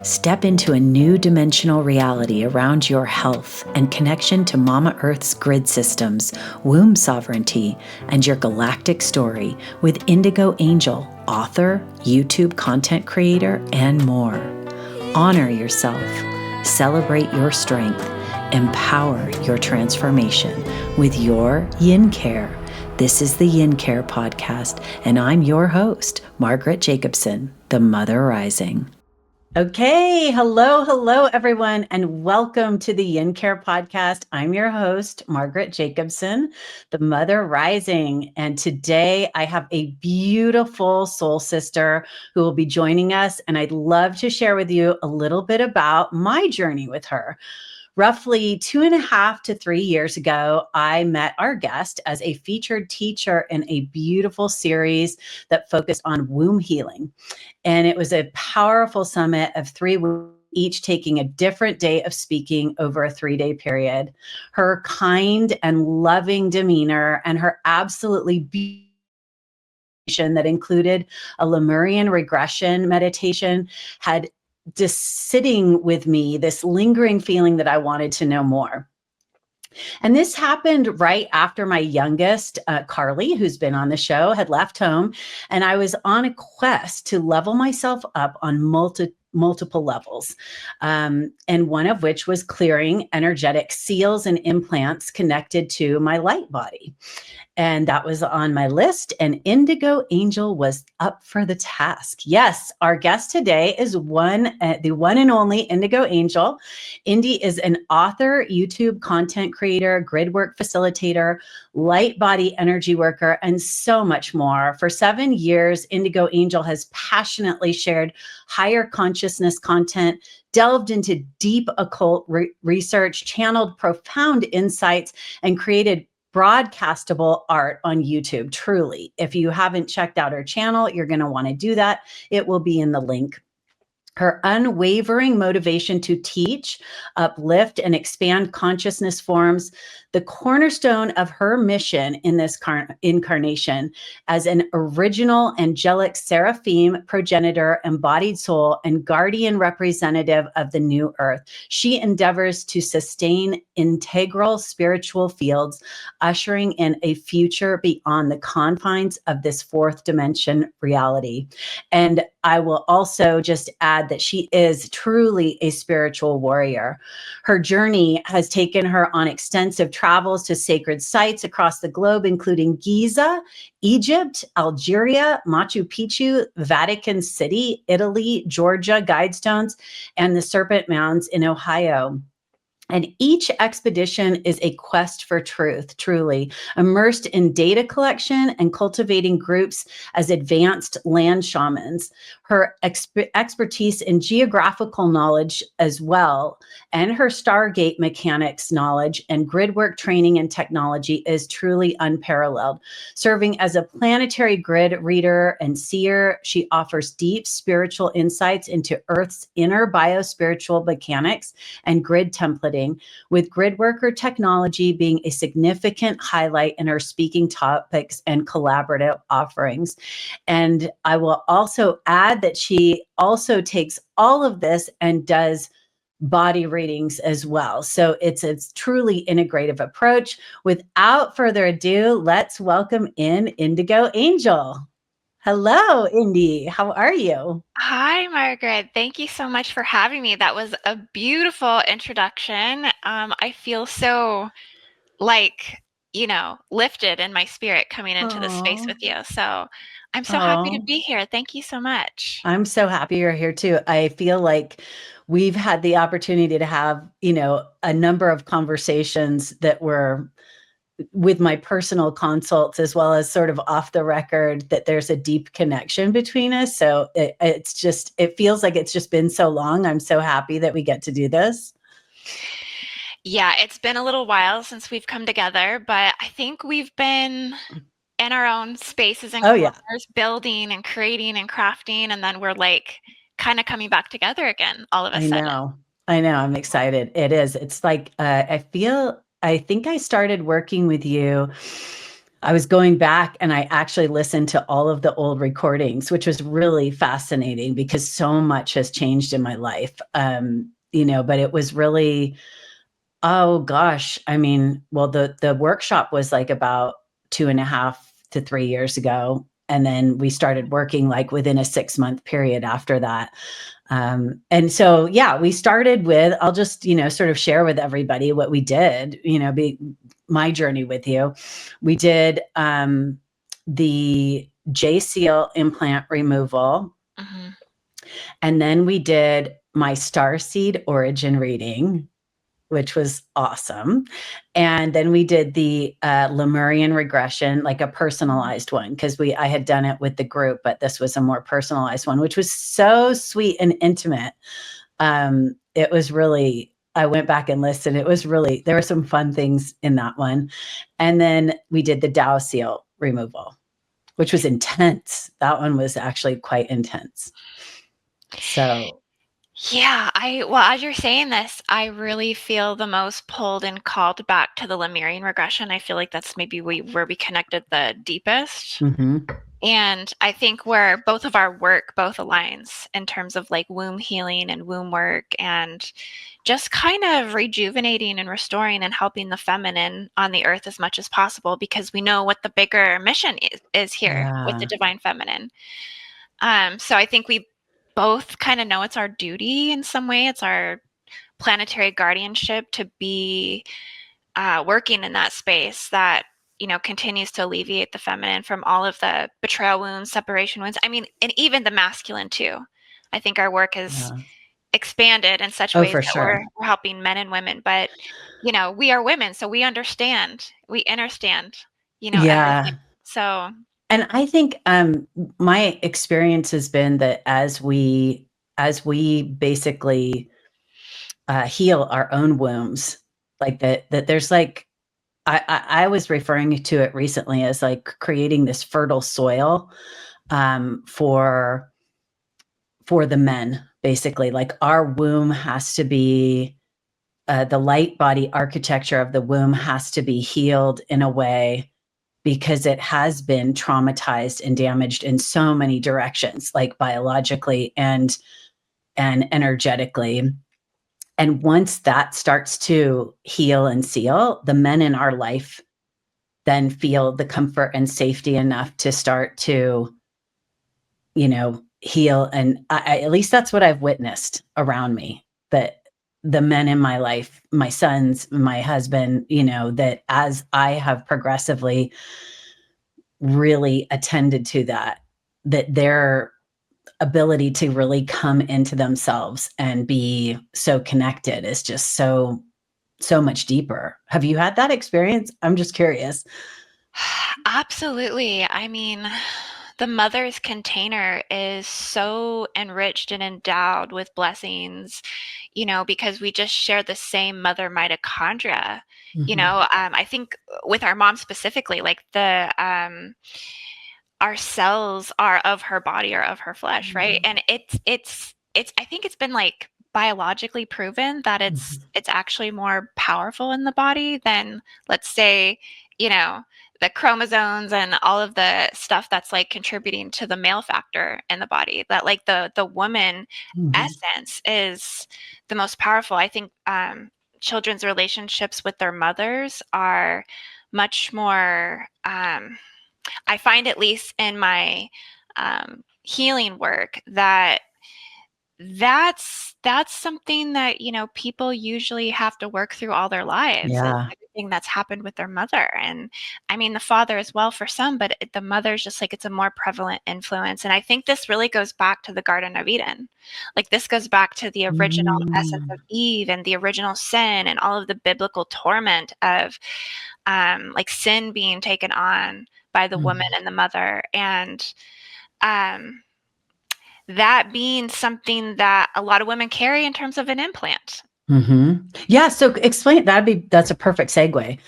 Step into a new dimensional reality around your health and connection to Mama Earth's grid systems, womb sovereignty, and your galactic story with Indigo Angel, author, YouTube content creator, and more. Honor yourself, celebrate your strength, empower your transformation with your Yin-care. This is the Yin-care podcast, and I'm your host, Margaret Jacobson, the Mother Rising. Okay, hello, everyone, and welcome to the Yin-care podcast. I'm your host, Margaret Jacobson, the Mother Rising, and today I have a beautiful soul sister who will be joining us, and I'd love to share with you a little bit about my journey with her. Roughly 2.5 to 3 years ago, I met our guest as a featured teacher in a beautiful series that focused on womb healing. And it was a powerful summit of 3 women, each taking a different day of speaking over a 3-day period. Her kind and loving demeanor and her absolutely beautiful that included a Lemurian regression meditation had just sitting with me, this lingering feeling that I wanted to know more. And this happened right after my youngest, Carly, who's been on the show, had left home. And I was on a quest to level myself up on multiple levels. And one of which was clearing energetic seals and implants connected to my light body. And that was on my list, and Indigo Angel was up for the task. Yes, our guest today is the one and only Indigo Angel. Indy is an author, YouTube content creator, grid work facilitator, light body energy worker, and so much more. For 7 years, Indigo Angel has passionately shared higher consciousness content, delved into deep occult research, channeled profound insights, and created broadcastable art on YouTube. Truly, if you haven't checked out her channel, you're going to want to do that. It will be in the link. Her unwavering motivation to teach, uplift, and expand consciousness forms the cornerstone of her mission in this incarnation as an original angelic seraphim progenitor, embodied soul, and guardian representative of the new earth. She endeavors to sustain integral spiritual fields, ushering in a future beyond the confines of this fourth dimension reality. And I will also just add that she is truly a spiritual warrior. Her journey has taken her on extensive travels to sacred sites across the globe, including Giza, Egypt, Algeria, Machu Picchu, Vatican City, Italy, Georgia, Guidestones, and the Serpent Mounds in Ohio. And each expedition is a quest for truth, truly, immersed in data collection and cultivating groups as advanced land shamans. Her expertise in geographical knowledge as well, and her Stargate mechanics knowledge and grid work training and technology is truly unparalleled. Serving as a planetary grid reader and seer, she offers deep spiritual insights into Earth's inner biospiritual mechanics and grid templating, with grid worker technology being a significant highlight in her speaking topics and collaborative offerings. And I will also add that she also takes all of this and does body readings as well. So it's a truly integrative approach. Without further ado, let's welcome in Indigo Angel. Hello, Indy. How are you? Hi, Margaret. Thank you so much for having me. That was a beautiful introduction. I feel so lifted in my spirit coming into this space with you. So I'm so happy to Oh, be here. Thank you so much. I'm so happy you're here too. I feel like we've had the opportunity to have, a number of conversations that were with my personal consults as well as sort of off the record, that there's a deep connection between us. So it feels like it's just been so long. I'm so happy that we get to do this. Yeah, it's been a little while since we've come together, but I think we've been in our own spaces and Oh yeah. corners, building and creating and crafting, and then we're like kind of coming back together again all of a I sudden. know. I'm excited. It is. It's like, I think I started working with you I was going back and I actually listened to all of the old recordings, which was really fascinating because so much has changed in my life. But it was really, oh gosh, I mean, well, the workshop was like about 2.5 to 3 years ago. And then we started working like within a 6-month period after that. And so, yeah, we started with, I'll just, sort of share with everybody what we did, my journey with you. We did the J Seal implant removal. Mm-hmm. And then we did my starseed origin reading, which was awesome. And then we did the Lemurian regression, like a personalized one, because I had done it with the group, but this was a more personalized one, which was so sweet and intimate. It was really, I went back and listened. It was really, there were some fun things in that one. And then we did the Tao seal removal, which was intense. That one was actually quite intense. So Yeah, well, as you're saying this, I really feel the most pulled and called back to the Lemurian regression. I feel like that's maybe where we connected the deepest. mm-hmm. And I think where both of our work both aligns in terms of like womb healing and womb work and just kind of rejuvenating and restoring and helping the feminine on the earth as much as possible, because we know what the bigger mission is here with the divine feminine. So I think we both kind of know it's our duty in some way. It's our planetary guardianship to be working in that space that, continues to alleviate the feminine from all of the betrayal wounds, separation wounds. I mean, and even the masculine too. I think our work has expanded in such ways for that sure. we're helping men and women, but we are women, so we understand, everything. So And I think my experience has been that as we basically heal our own wombs, like that there's like, I was referring to it recently as like creating this fertile soil for the men, basically. Like our womb has to be, the light body architecture of the womb has to be healed in a way, because it has been traumatized and damaged in so many directions, like biologically and energetically. And once that starts to heal and seal, the men in our life then feel the comfort and safety enough to start to, heal. And at least that's what I've witnessed around me, that the men in my life, my sons, my husband, that as I have progressively really attended to that their ability to really come into themselves and be so connected is just so much deeper. Have you had that experience? I'm just curious. absolutely. I mean, the mother's container is so enriched and endowed with blessings, because we just share the same mother mitochondria. I think with our mom specifically, like our cells are of her body or of her flesh, right? And it's I think it's been like biologically proven that it's actually more powerful in the body than, let's say, you know, the chromosomes and all of the stuff that's like contributing to the male factor in the body. That like the woman essence is the most powerful. I think children's relationships with their mothers are much more I find, at least in my healing work, that's something that people usually have to work through all their lives. Is Yeah. everything that's happened with their mother, and I mean the father as well for some, but the mother's just like it's a more prevalent influence. And I think this really goes back to the Garden of Eden. Like this goes back to the original essence of Eve and the original sin and all of the biblical torment of like sin being taken on by the woman and the mother, and that being something that a lot of women carry in terms of an implant. Yeah. So explain, that's a perfect segue.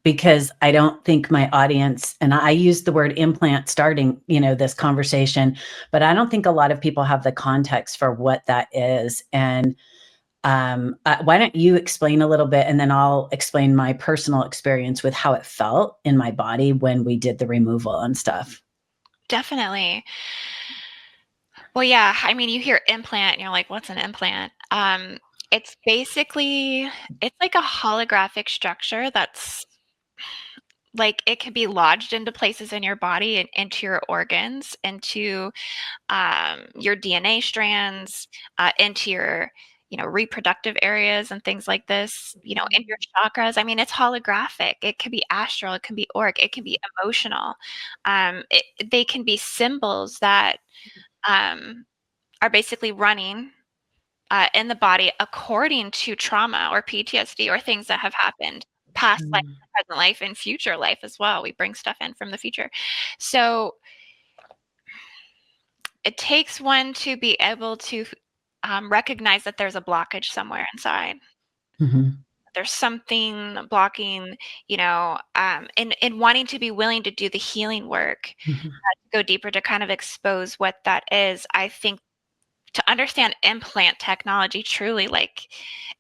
Because I don't think my audience, and I use the word implant starting, this conversation, but I don't think a lot of people have the context for what that is. And Why don't you explain a little bit, and then I'll explain my personal experience with how it felt in my body when we did the removal and stuff. Definitely. Well, yeah, I mean, you hear implant and you're like, "What's an implant?" It's basically it's like a holographic structure that's like it can be lodged into places in your body and into your organs, into your DNA strands, into your reproductive areas and things like this. In your chakras. I mean, it's holographic. It can be astral. It can be auric. It can be emotional. They can be symbols that um, are basically running in the body according to trauma or PTSD or things that have happened past life, Mm. present life, and future life as well. We bring stuff in from the future. So it takes one to be able to recognize that there's a blockage somewhere inside. Mhm. There's something blocking, in wanting to be willing to do the healing work, Mhm. go deeper to kind of expose what that is. I think to understand implant technology truly, like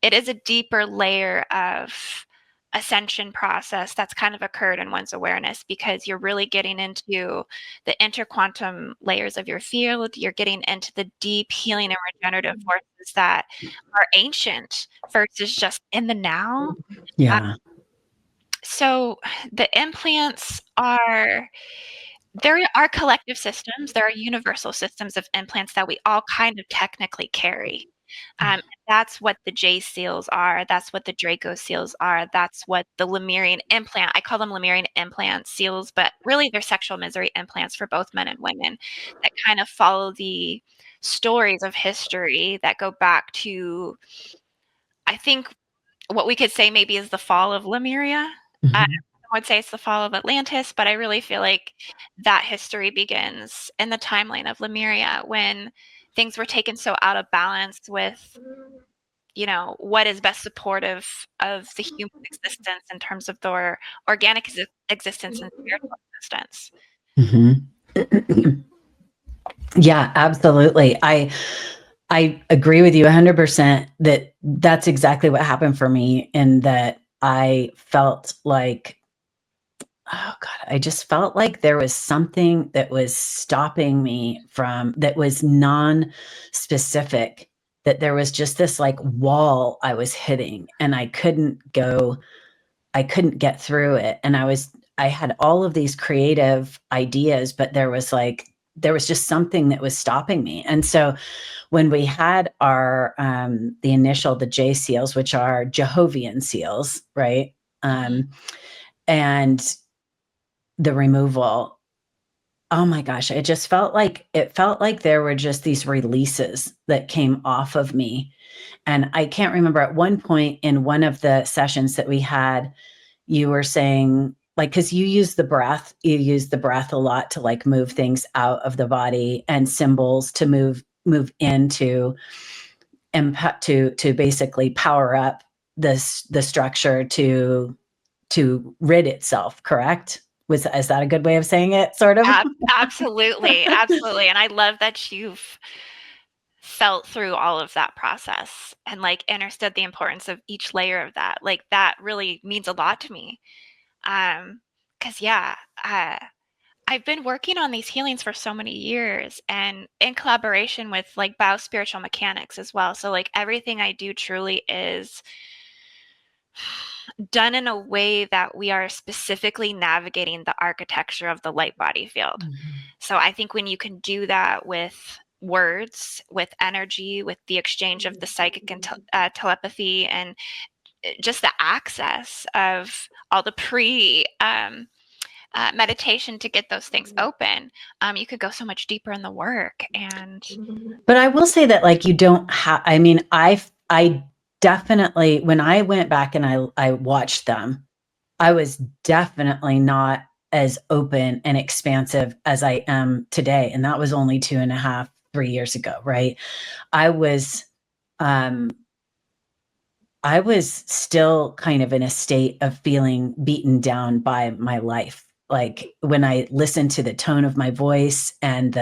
it is a deeper layer of ascension process that's kind of occurred in one's awareness because you're really getting into the interquantum layers of your field. You're getting into the deep healing and regenerative forces that are ancient versus just in the now. Uh, Yeah. so the implants are there are collective systems, there are universal systems of implants that we all kind of technically carry. That's what the J seals are, that's what the Draco seals are, that's what the Lemurian implant I call them Lemurian implant seals, but really they're sexual misery implants for both men and women that kind of follow the stories of history that go back to, I think, what we could say maybe is the fall of Lemuria. I Mhm. would say it's the fall of Atlantis, but I really feel like that history begins in the timeline of Lemuria when things were taken so out of balance with, what is best supportive of the human existence in terms of their organic existence and spiritual existence. Mhm. Yeah, absolutely. I agree with you 100% that that's exactly what happened for me, in that I felt like, oh God, I just felt like there was something that was stopping me from, that was non-specific, that there was just this like wall I was hitting, and I couldn't get through it. And I had all of these creative ideas, but there was just something that was stopping me. And so when we had our the J seals, which are Jehovian seals, right? Mhm. And the removal, oh my gosh, it felt like there were just these releases that came off of me. And I can't remember, at one point in one of the sessions that we had, you were saying, like, because you use the breath a lot to like move things out of the body, and symbols to move into, and to basically power up the structure to rid itself, correct? Is that a good way of saying it, sort of? Absolutely, absolutely, and I love that you've felt through all of that process and like understood the importance of each layer of that. Like that really means a lot to me. Because yeah, I've been working on these healings for so many years and in collaboration with like biospiritual mechanics as well. So like everything I do truly is done in a way that we are specifically navigating the architecture of the light body field. Mhm. So I think when you can do that with words, with energy, with the exchange of the psychic and telepathy, and just the access of all the pre meditation to get those things open, you could go so much deeper in the work. And But I will say that, like, you don't have, I mean, I definitely, when I went back and I watched them, I was definitely not as open and expansive as I am today. And that was only 2.5, 3 years ago, right? I was, um, I was still kind of in a state of feeling beaten down by my life. Like, when I listened to the tone of my voice, and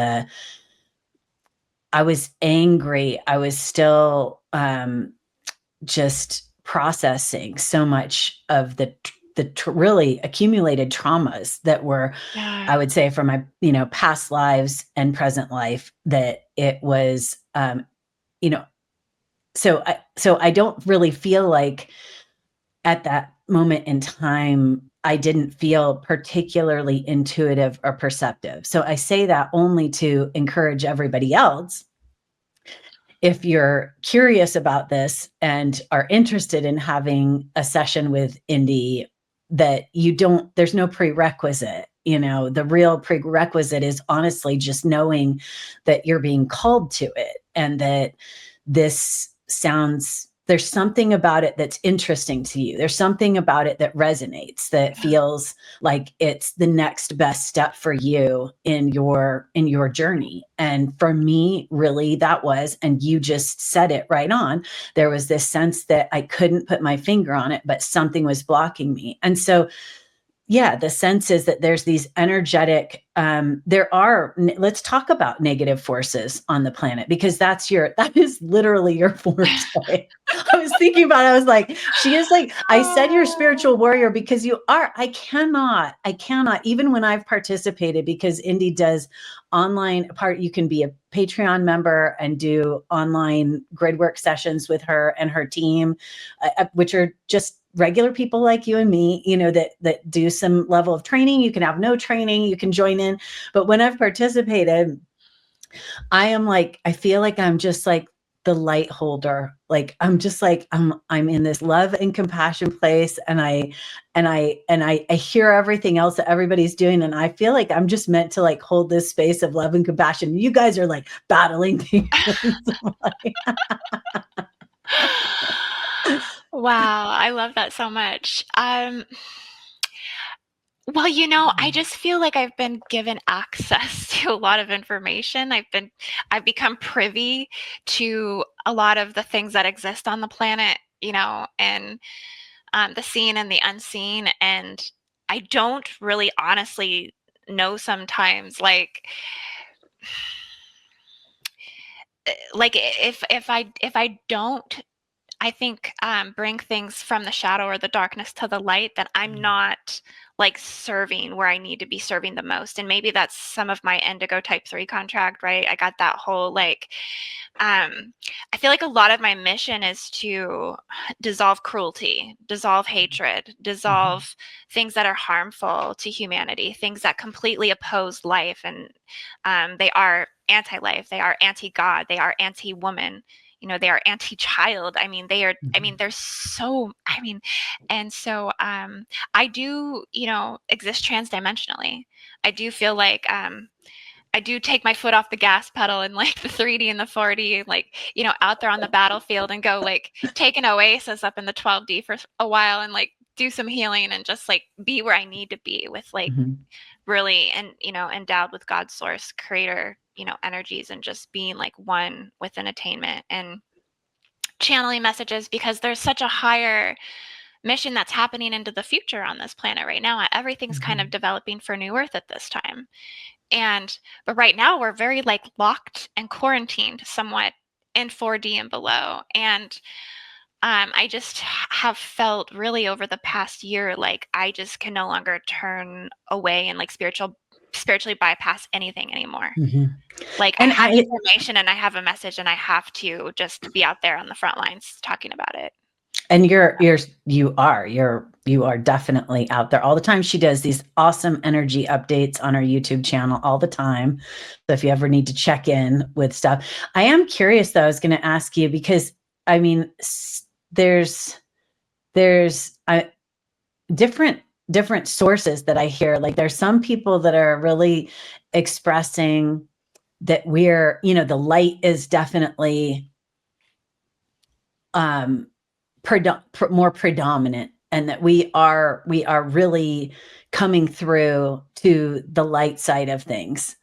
I was angry. I was still, just processing so much of the really accumulated traumas that were, Yeah. I would say, from my, past lives and present life, that it was, you know, so I don't really feel like at that moment in time, I didn't feel particularly intuitive or perceptive. So I say that only to encourage everybody else, if you're curious about this and are interested in having a session with Indy, that there's no prerequisite. The real prerequisite is honestly just knowing that you're being called to it, and that there's something about it that's interesting to you. There's something about it that resonates, that feels like it's the next best step for you in your journey. And for me, really, that was, and you just said it right on, there was this sense that I couldn't put my finger on it, but something was blocking me. And so, yeah, the sense is that there's these energetic, let's talk about negative forces on the planet, because that is literally your forte. I was thinking about it. I was like, she is like, I said you're a spiritual warrior because you are. I cannot, even when I've participated, because Indy does online you can be a Patreon member and do online grid work sessions with her and her team, which are just regular people like you and me, that do some level of training. You can have no training, you can join in. But when I've participated, I feel like I'm just like the light holder. Like I'm just like, I'm in this love and compassion place, and I hear everything else that everybody's doing. And I feel like I'm just meant to like hold this space of love and compassion. You guys are like battling demons. Wow, I love that so much. Well, I just feel like I've been given access to a lot of information. I've become privy to a lot of the things that exist on the planet, and the seen and the unseen. And I don't really honestly know sometimes, like if I don't, I think, bring things from the shadow or the darkness to the light, then I'm not like serving where I need to be serving the most. And maybe that's some of my Indigo type 3 contract, right? I got that whole I feel like a lot of my mission is to dissolve cruelty, dissolve hatred, dissolve things that are harmful to humanity, things that completely oppose life. And they are anti-life, they are anti-God, they are anti-woman, they are anti-child. They're so, and so I do, exist transdimensionally. I do feel like I do take my foot off the gas pedal in like the 3D and the 4D, like, out there on the battlefield, and go like take an oasis up in the 12D for a while, and like do some healing, and just like be where I need to be with like really, and endowed with God's source creator, energies, and just being like one with an attainment and channeling messages, because there's such a higher mission that's happening into the future on this planet right now. Everything's kind of developing for New Earth at this time. But right now we're very like locked and quarantined somewhat in 4D and below. And I just have felt really over the past year like I just can no longer turn away and like spiritually bypass anything anymore. Like I have information and I have a message, and I have to just be out there on the front lines talking about it. And you are definitely out there all the time. She does these awesome energy updates on her YouTube channel all the time. So if you ever need to check in with stuff, I am curious though, I was going to ask you, because I mean, there's different sources that I hear. Like there's some people that are really expressing that the light is definitely more predominant, and that we are really coming through to the light side of things.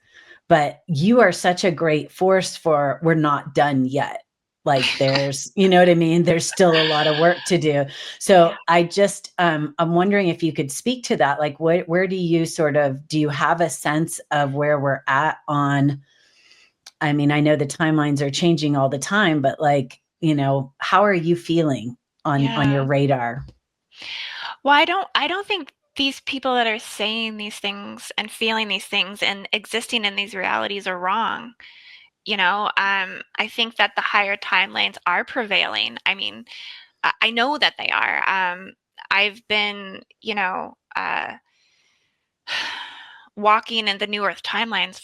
But you are such a great force for, we're not done yet. Like there's, you know what I mean? There's still a lot of work to do. So Yeah. I just, I'm wondering if you could speak to that. Like where do you do you have a sense of where we're at on, I mean, I know the timelines are changing all the time, but like, how are you feeling on your Yeah. radar? Well, I don't think these people that are saying these things and feeling these things and existing in these realities are wrong. I think that the higher timelines are prevailing. I mean, I know that they are. I've been, walking in the new Earth timelines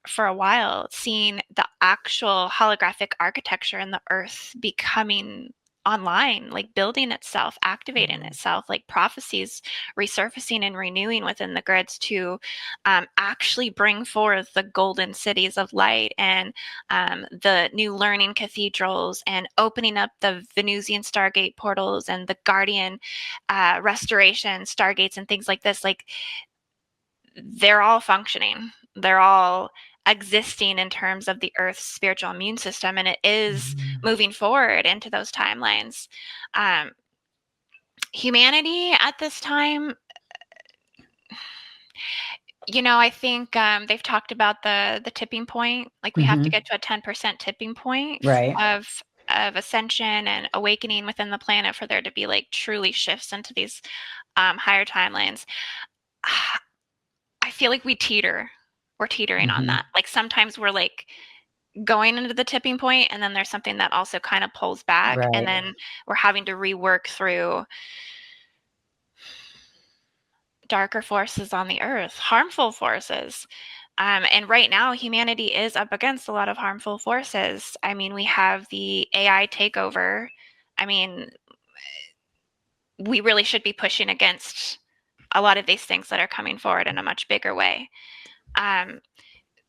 for a while, seeing the actual holographic architecture in the Earth becoming online, like building itself, activating itself, like prophecies resurfacing and renewing within the grids to actually bring forth the golden cities of light and the new learning cathedrals and opening up the Venusian Stargate portals and the Guardian restoration stargates and things like this. Like they're all functioning. They're all existing in terms of the Earth's spiritual immune system, and it is moving forward into those timelines. Um, Humanity at this time, I think they've talked about the tipping point. Like we have to get to a 10% tipping point Right. of ascension and awakening within the planet for there to be like truly shifts into these higher timelines. I feel like we're teetering on that. Like sometimes we're like going into the tipping point and then there's something that also kind of pulls back and Right. then we're having to rework through darker forces on the earth, harmful forces. And right now humanity is up against a lot of harmful forces. I mean, we have the AI takeover. I mean, we really should be pushing against a lot of these things that are coming forward in a much bigger way. Um,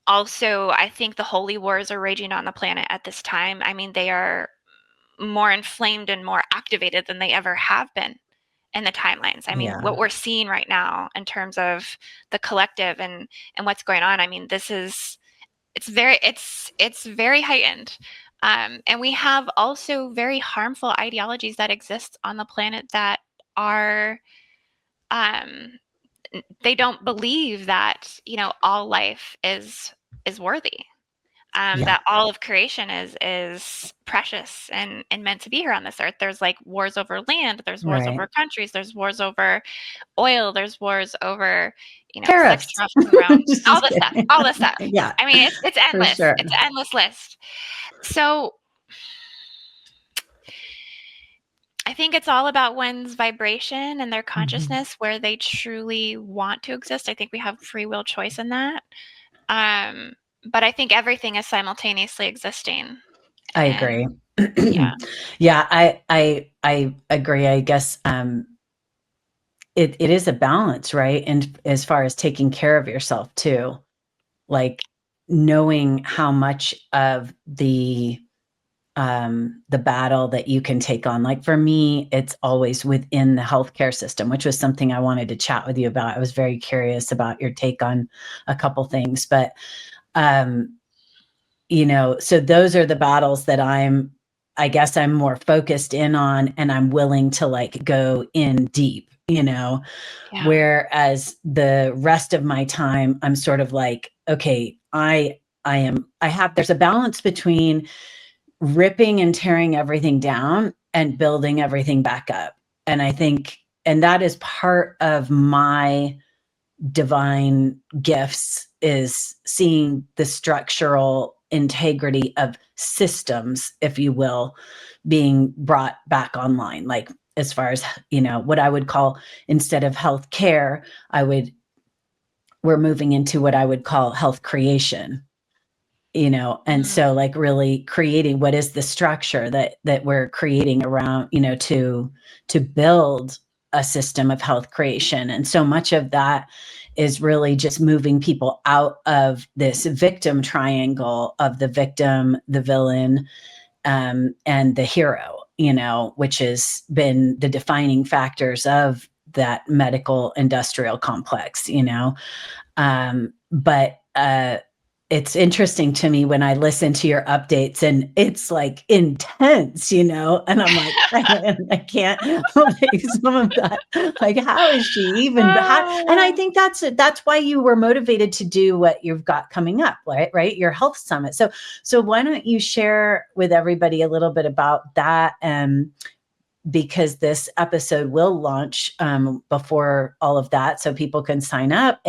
Also, I think the holy wars are raging on the planet at this time. I mean, they are more inflamed and more activated than they ever have been in the timelines. I mean, Yeah. what we're seeing right now in terms of the collective and what's going on. I mean, this is it's very heightened. And we have also very harmful ideologies that exist on the planet that are um, they don't believe that all life is worthy, Yeah. that all of creation is precious and meant to be here on this earth. There's like wars over land, there's wars Right. over countries, there's wars over oil, there's wars over sex Tariffs. trafficking around all Just this stuff, kidding. all this stuff. Yeah, I mean, it's for endless. sure. It's an endless list. So I think it's all about one's vibration and their consciousness, where they truly want to exist. I think we have free will choice in that. Um, but I think everything is simultaneously existing. I And agree. yeah, Yeah, I agree. I guess it is a balance, right? And as far as taking care of yourself too, like knowing how much of the battle that you can take on. Like for me, it's always within the healthcare system, which was something I wanted to chat with you about. I was very curious about your take on a couple things, but um, so those are the battles that I guess I'm more focused in on, and I'm willing to like go in deep, yeah, whereas the rest of my time, I'm sort of like, okay, there's a balance between ripping and tearing everything down and building everything back up. And I think, and that is part of my divine gifts, is seeing the structural integrity of systems, if you will, being brought back online. Like as far as, what I would call, instead of health care, we're moving into what I would call health creation, and so like really creating what is the structure that we're creating around, to build a system of health creation. And so much of that is really just moving people out of this victim triangle of the victim, the villain, and the hero, which has been the defining factors of that medical industrial complex, but it's interesting to me when I listen to your updates and it's like intense, and I'm like, I can't, like some of that, like, how is she even, and I Oh. think that's why you were motivated to do what you've got coming up, right? Your health summit. So why don't you share with everybody a little bit about that? Because this episode will launch before all of that, so people can sign up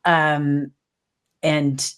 um, and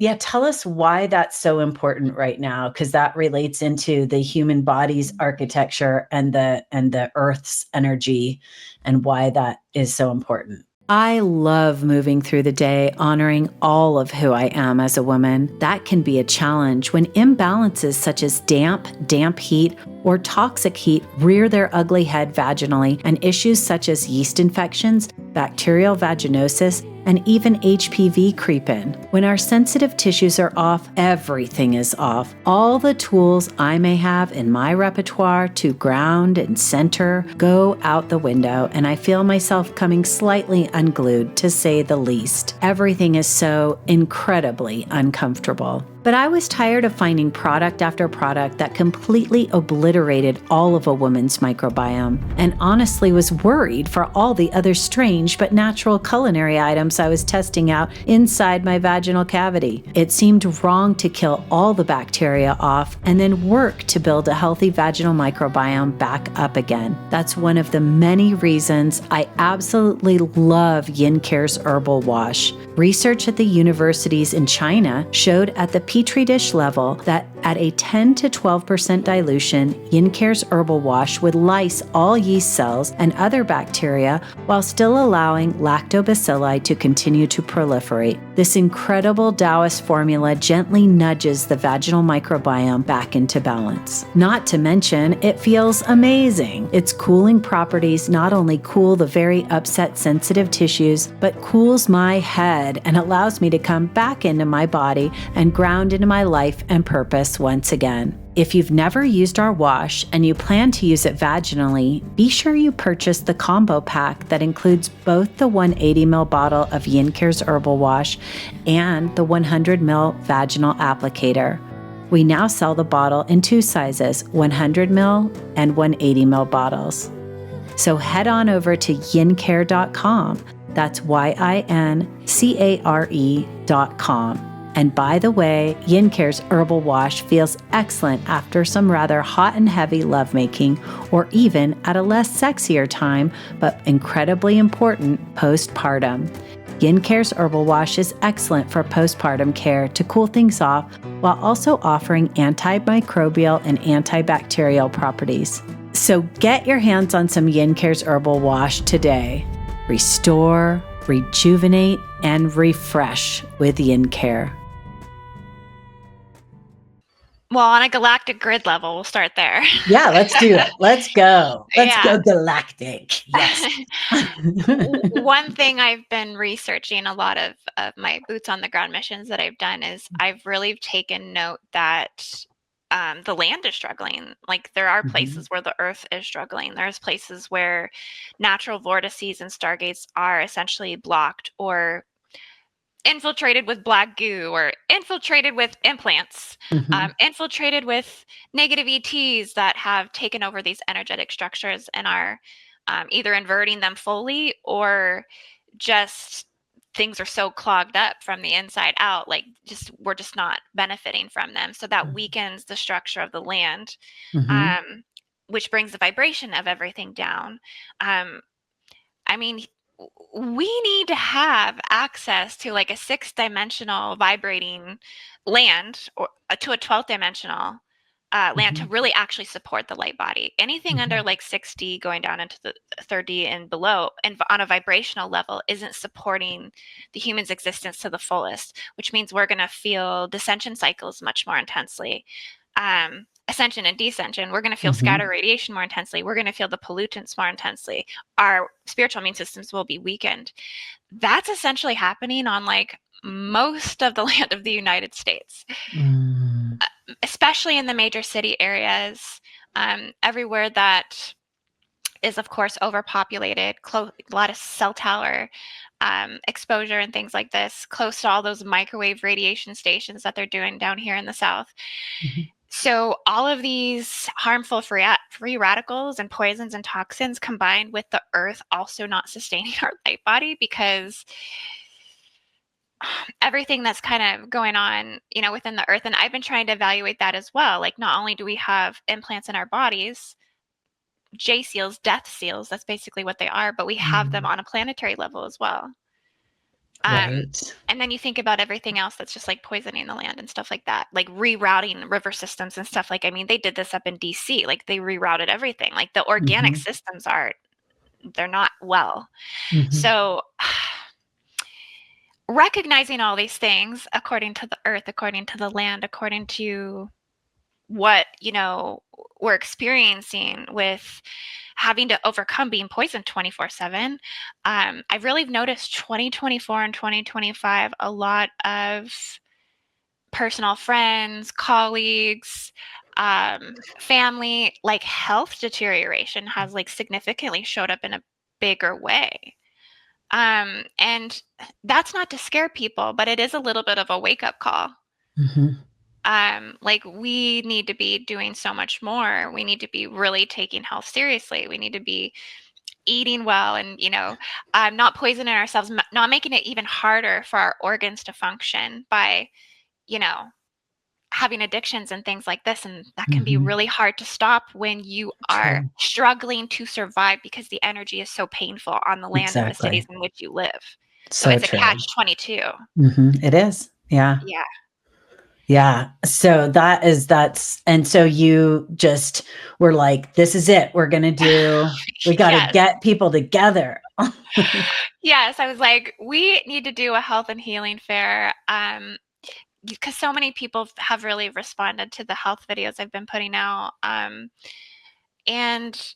yeah, tell us why that's so important right now, because that relates into the human body's architecture and the Earth's energy, and why that is so important. I love moving through the day, honoring all of who I am as a woman. That can be a challenge when imbalances such as damp heat, or toxic heat rear their ugly head vaginally, and issues such as yeast infections, bacterial vaginosis, and even HPV creep in. When our sensitive tissues are off, everything is off. All the tools I may have in my repertoire to ground and center go out the window, and I feel myself coming slightly unglued, to say the least. Everything is so incredibly uncomfortable. But I was tired of finding product after product that completely obliterated all of a woman's microbiome, and honestly was worried for all the other strange but natural culinary items I was testing out inside my vaginal cavity. It seemed wrong to kill all the bacteria off and then work to build a healthy vaginal microbiome back up again. That's one of the many reasons I absolutely love Yin-care's herbal wash. Research at the universities in China showed at the Petri dish level that at a 10 to 12% dilution, Yin-care's herbal wash would lyse all yeast cells and other bacteria while still allowing lactobacilli to continue to proliferate. This incredible Taoist formula gently nudges the vaginal microbiome back into balance. Not to mention, it feels amazing. Its cooling properties not only cool the very upset sensitive tissues, but cools my head and allows me to come back into my body and ground into my life and purpose once again. If you've never used our wash and you plan to use it vaginally, be sure you purchase the combo pack that includes both the 180 ml bottle of Yin-care's herbal wash and the 100 ml vaginal applicator. We now sell the bottle in two sizes, 100 ml and 180 ml bottles. So head on over to yincare.com. That's yincare.com. And by the way, Yin-care's herbal wash feels excellent after some rather hot and heavy lovemaking, or even at a less sexier time, but incredibly important, postpartum. Yin-care's herbal wash is excellent for postpartum care to cool things off, while also offering antimicrobial and antibacterial properties. So get your hands on some Yin-care's herbal wash today. Restore, rejuvenate, and refresh with Yin-care. Well, on a galactic grid level, we'll start there. Yeah, let's do it. Let's go. Let's Yeah. go galactic. Yes. One thing I've been researching, a lot of my boots on the ground missions that I've done, is I've really taken note that the land is struggling. Like, there are places where the earth is struggling. There's places where natural vortices and stargates are essentially blocked or infiltrated with black goo, or infiltrated with implants, infiltrated with negative ETs that have taken over these energetic structures and are either inverting them fully, or just things are so clogged up from the inside out, like just we're just not benefiting from them. So that weakens the structure of the land, which brings the vibration of everything down. I mean, we need to have access to like a 6-dimensional vibrating land, or to a 12th dimensional land, to really actually support the light body. Anything under like 6D going down into the 3D and below, and on a vibrational level, isn't supporting the human's existence to the fullest, which means we're going to feel dissension cycles much more intensely. Ascension and descension, we're going to feel scatter radiation more intensely. We're going to feel the pollutants more intensely. Our spiritual immune systems will be weakened. That's essentially happening on like most of the land of the United States, especially in the major city areas. Everywhere that is, of course, overpopulated, a lot of cell tower exposure and things like this, close to all those microwave radiation stations that they're doing down here in the South. Mm-hmm. So all of these harmful free radicals and poisons and toxins combined with the earth also not sustaining our light body, because everything that's kind of going on, within the earth. And I've been trying to evaluate that as well. Like, not only do we have implants in our bodies, J seals, death seals, that's basically what they are, but we have them on a planetary level as well. Right. And then you think about everything else that's just like poisoning the land and stuff like that, like rerouting river systems and stuff. Like, I mean, they did this up in DC, like they rerouted everything. Like the organic Mm-hmm. systems they're not well. Mm-hmm. So recognizing all these things according to the earth, according to the land, according to what, we're experiencing with having to overcome being poisoned 24/7. I've really noticed 2024 and 2025, a lot of personal friends, colleagues, family, like health deterioration has like significantly showed up in a bigger way. And that's not to scare people, but it is a little bit of a wake up call. Mm-hmm. Like we need to be doing so much more. We need to be really taking health seriously. We need to be eating well and, not poisoning ourselves, not making it even harder for our organs to function by, you know, having addictions and things like this. And that can be Mm-hmm. really hard to stop when you are True. struggling to survive because the energy is so painful on the land and the cities Exactly. in which you live. So So it's a true. catch 22. Mm-hmm. It is. Yeah. Yeah. Yeah. So and so you just were like, this is it. We got to Yes. get people together. Yes. I was like, we need to do a health and healing fair. Because so many people have really responded to the health videos I've been putting out. And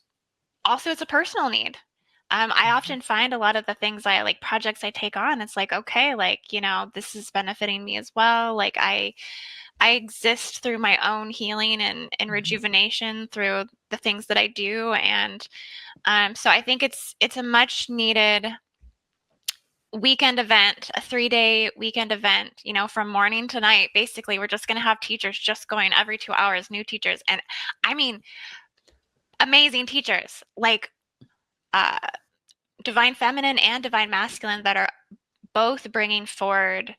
also it's a personal need. I often find a lot of the things projects I take on, it's like, okay, like, this is benefiting me as well. Like I exist through my own healing and rejuvenation through the things that I do. And so I think it's a much needed weekend event, a 3-day weekend event, from morning to night. Basically, we're just going to have teachers just going every 2 hours, new teachers. And I mean, amazing teachers like uh, divine feminine and divine masculine that are both bringing forward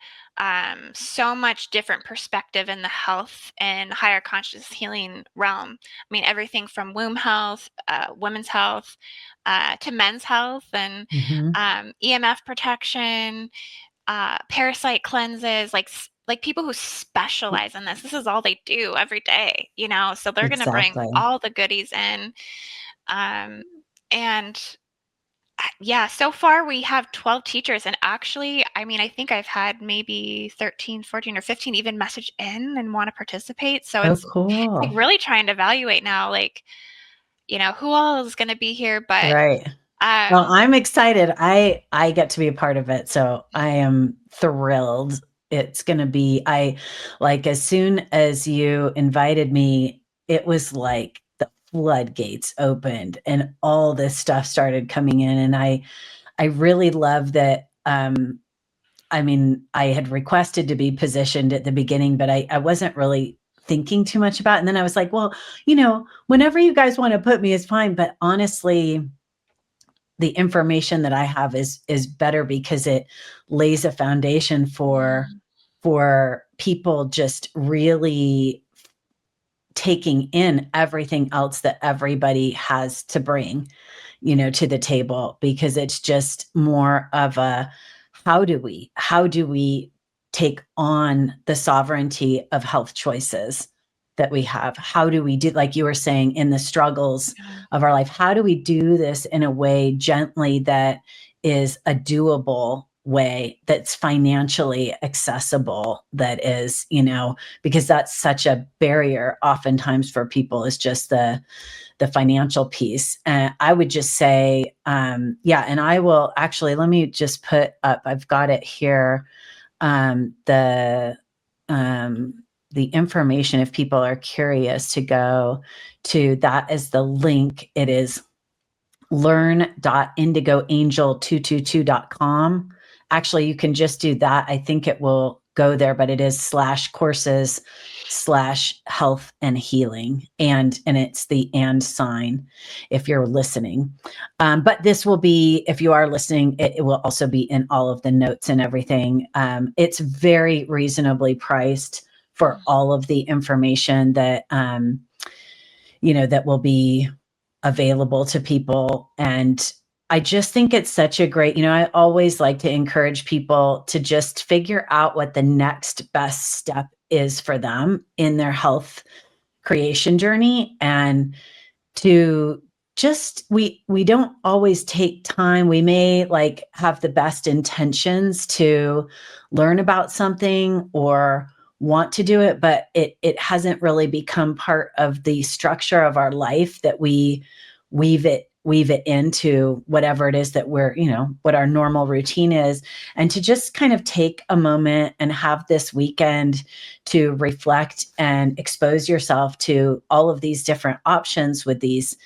so much different perspective in the health and higher conscious healing realm. I mean, everything from womb health, women's health, to men's health, and Mm-hmm. EMF protection, parasite cleanses, like people who specialize in this. This is all they do every day, so they're going to bring Exactly. all the goodies in. And yeah, so far we have 12 teachers. And actually, I mean, I think I've had maybe 13, 14, or 15 even message in and want to participate. So Oh, it's like cool. really trying to evaluate now, like, who all is going to be here. But Right. Well, um, I'm excited. I get to be a part of it, so I am thrilled. It's going to be I like as soon as you invited me, it was like the floodgates opened and all this stuff started coming in, and I really love that. I mean, I had requested to be positioned at the beginning, but I wasn't really thinking too much about it. And then I was like, well, whenever you guys want to put me is fine. But honestly, the information that I have is better because it lays a foundation for people just really taking in everything else that everybody has to bring, to the table, because it's just more of a how do we take on the sovereignty of health choices that we have? How do we do, like you were saying, in the struggles of our life, how do we do this in a way gently that is a doable way, that's financially accessible, that is, because that's such a barrier oftentimes for people, is just the financial piece. And I would just say, yeah, and I will actually, let me just put up, I've got it here, um, the the information, if people are curious to go to, that is the link. It is learn.indigoangel222.com. actually, you can just do that. I think it will go there, but it is /courses/health and healing. And it's the and sign if you're listening. But this will be, if you are listening, it will also be in all of the notes and everything. It's very reasonably priced for all of the information that, that will be available to people. And I just think it's such a great, I always like to encourage people to just figure out what the next best step is for them in their health creation journey, and to just, we don't always take time. We may like have the best intentions to learn about something or want to do it, but it hasn't really become part of the structure of our life that we weave it into whatever it is that we're, what our normal routine is. And to just kind of take a moment and have this weekend to reflect and expose yourself to all of these different options with these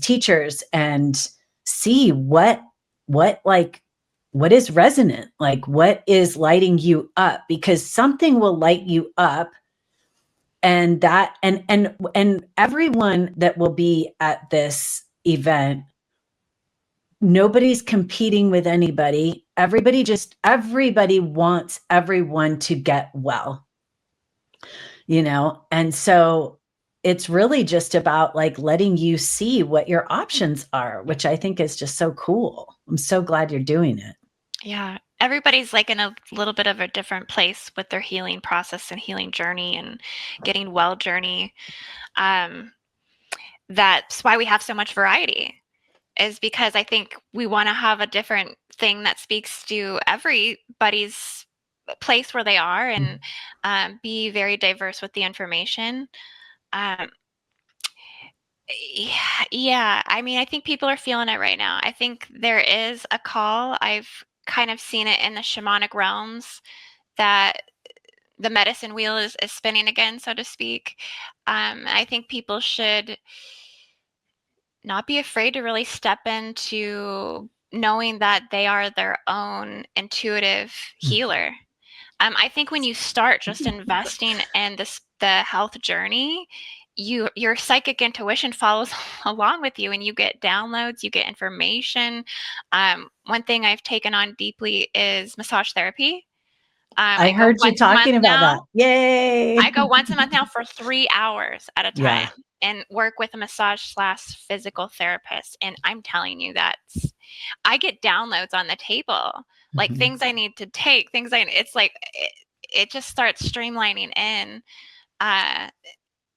teachers, and see what is resonant, like what is lighting you up, because something will light you up. And that, and everyone that will be at this event, nobody's competing with anybody. Everybody wants everyone to get well, and so it's really just about like letting you see what your options are, which I think is just so cool. I'm so glad you're doing it. Yeah. Everybody's like in a little bit of a different place with their healing process and healing journey and getting well journey. Um, that's why we have so much variety, is because I think we want to have a different thing that speaks to everybody's place where they are, and be very diverse with the information. Um, yeah, I mean, I think people are feeling it right now. I think there is a call. I've kind of seen it in the shamanic realms that the medicine wheel is spinning again, so to speak. I think people should not be afraid to really step into knowing that they are their own intuitive healer. I think when you start just investing in the health journey, your psychic intuition follows along with you, and you get downloads, you get information. One thing I've taken on deeply is massage therapy. I I go heard you once a month talking about that. now. Yay. I go once a month now for 3 hours at a time Yeah. and work with a massage/physical therapist, and I'm telling you that I get downloads on the table, like things I need to take, it's like it just starts streamlining in, uh,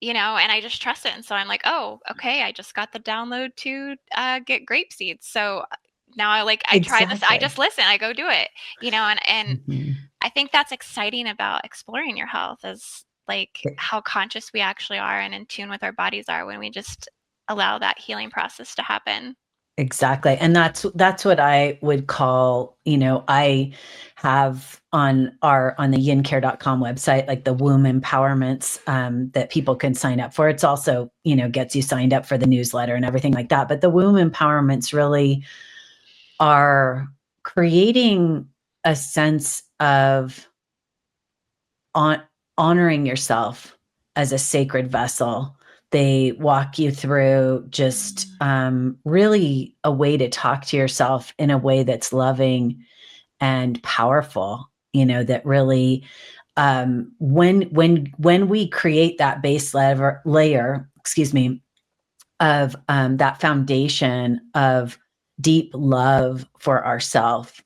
and I just trust it, and so I'm like, "Oh, okay, I just got the download to, get grape seeds, so now I try this, I Exactly. just listen, I go do it," and Mhm. I think that's exciting about exploring your health, is like how conscious we actually are and in tune with our bodies are when we just allow that healing process to happen. Exactly. And that's what I would call, I have on the yincare.com website, like the womb empowerments that people can sign up for. It's also, gets you signed up for the newsletter and everything like that. But the womb empowerments really are creating a sense of honoring yourself as a sacred vessel. They walk you through just really a way to talk to yourself in a way that's loving and powerful. That really, when we create that base layer, excuse me, of that foundation of deep love for ourself,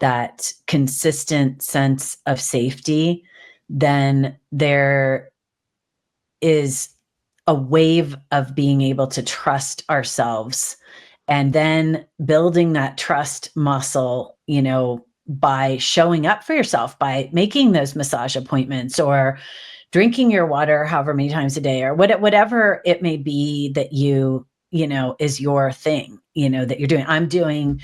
that consistent sense of safety, then there is a wave of being able to trust ourselves, and then building that trust muscle, by showing up for yourself, by making those massage appointments, or drinking your water however many times a day, or whatever it may be that is your thing, that you're doing. I'm doing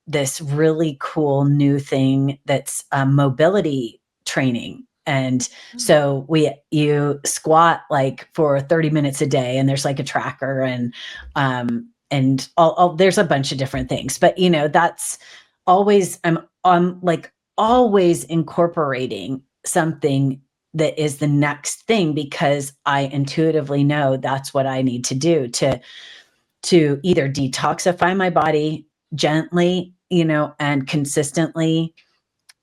this really cool new thing that's mobility training. And so you squat like for 30 minutes a day, and there's like a tracker, and all there's a bunch of different things, but that's I'm like always incorporating something that is the next thing, because I intuitively know that's what I need to do to either detoxify my body gently, and consistently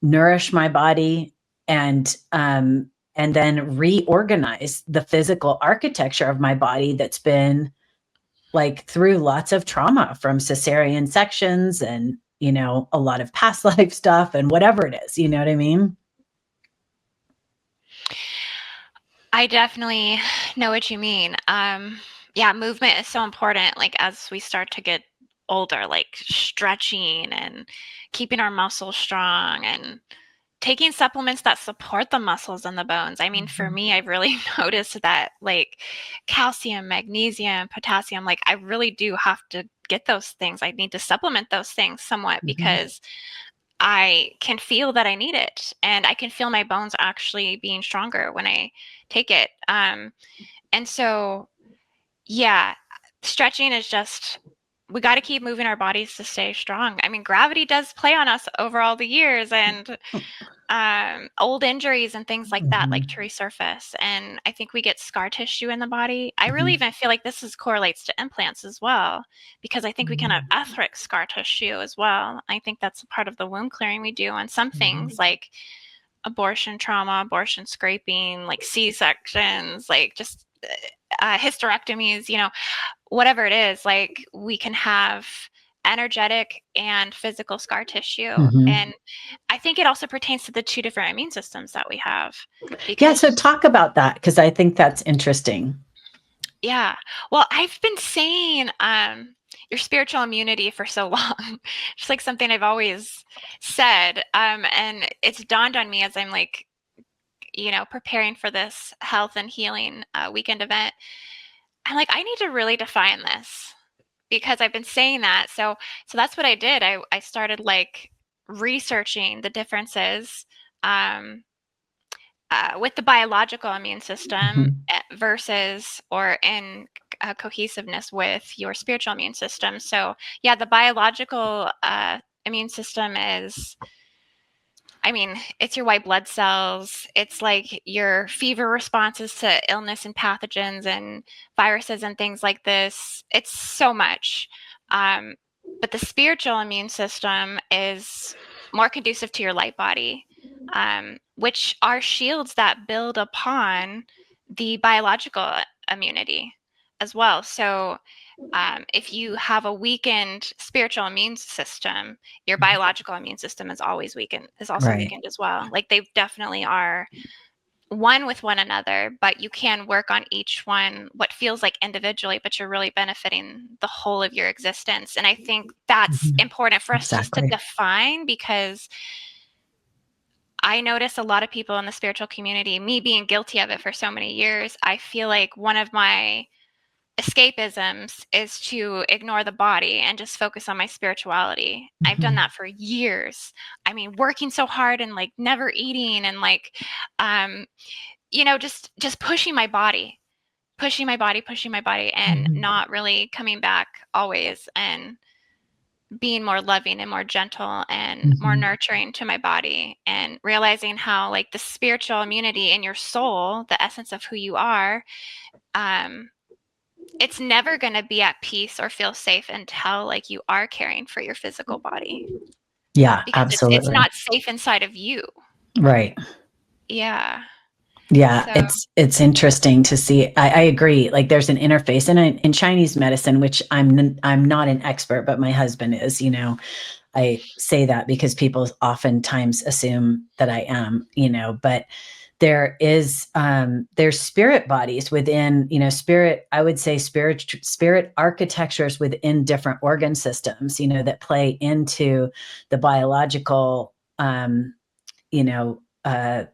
nourish my body, and then reorganize the physical architecture of my body that's been like through lots of trauma from cesarean sections and, a lot of past life stuff and whatever it is, you know what I mean? I definitely know what you mean. Yeah, movement is so important, like, as we start to get older, like stretching and keeping our muscles strong and taking supplements that support the muscles and the bones. I mean, for me, I've really noticed that, like, calcium, magnesium, potassium, like, I really do have to get those things. I need to supplement those things somewhat Mhm. because I can feel that I need it, and I can feel my bones actually being stronger when I take it. And so, yeah, stretching is just, we got to keep moving our bodies to stay strong. I mean, gravity does play on us over all the years, and old injuries and things like that like Mhm. to resurface. And I think we get scar tissue in the body. I really Mhm. even feel like this is correlates to implants as well, because I think we can have Mhm. etheric scar tissue as well. I think that's a part of the wound clearing we do on some Mhm. things like abortion trauma, abortion scraping, like C-sections, like just hysterectomies, whatever it is, like we can have energetic and physical scar tissue. Mhm. And I think it also pertains to the two different immune systems that we have Yeah, so because, talk about that, because I think that's interesting. yeah. Well, I've been saying your spiritual immunity for so long. Just like something I've always said. And it's dawned on me as I'm like, preparing for this health and healing weekend event. I'm like, I need to really define this because I've been saying that. So that's what I did. I started like researching the differences um, with the biological immune system Mhm. versus or in cohesiveness with your spiritual immune system. So yeah, the biological immune system is, I mean, it's your white blood cells. It's like your fever responses to illness and pathogens and viruses and things like this. It's so much. Um, but the spiritual immune system is more conducive to your light body, which are shields that build upon the biological immunity as well. So if you have a weakened spiritual immune system, your biological immune system is also Right. weakened as well. Like they definitely are one with one another, but you can work on each one what feels like individually, but you're really benefiting the whole of your existence. And I think that's Mhm. important for us just to Exactly. define because I notice a lot of people in the spiritual community, me being guilty of it for so many years, I feel like one of my escapisms is to ignore the body and just focus on my spirituality. I've done Mhm. that for years. I mean, working so hard and like never eating and like um just pushing my body and Mhm. not really coming back always and being more loving and more gentle and more Mhm. nurturing to my body and realizing how like the spiritual immunity in your soul, the essence of who you are, um it's never going to be at peace or feel safe until like you are caring for your physical body Yeah, because it's absolutely. not safe inside of you. Right. Yeah. Yeah, So, it's interesting to see. I agree. Like there's an interface, and in Chinese medicine, which I'm not an expert, but my husband is. I say that because people oftentimes assume that I am. But there's spirit bodies within, spirit. I would say spirit architectures within different organ systems. That play into the biological.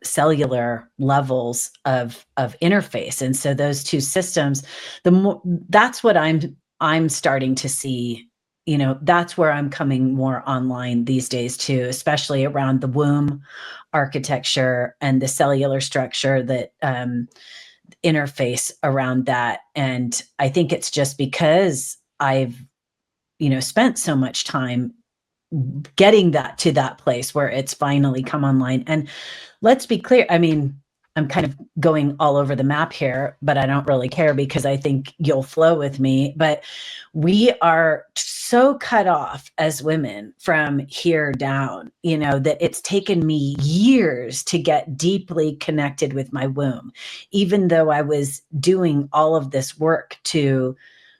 Cellular levels of interface, and so those two systems, the more that's what I'm starting to see. That's where I'm coming more online these days too, especially around the womb architecture and the cellular structure that interface around that. And I think it's just because I've spent so much time getting that to that place where it's finally come online. And let's be clear, I mean, I'm kind of going all over the map here, but I don't really care because I think you'll flow with me. But we are so cut off as women from here down, you know, that it's taken me years to get deeply connected with my womb, even though I was doing all of this work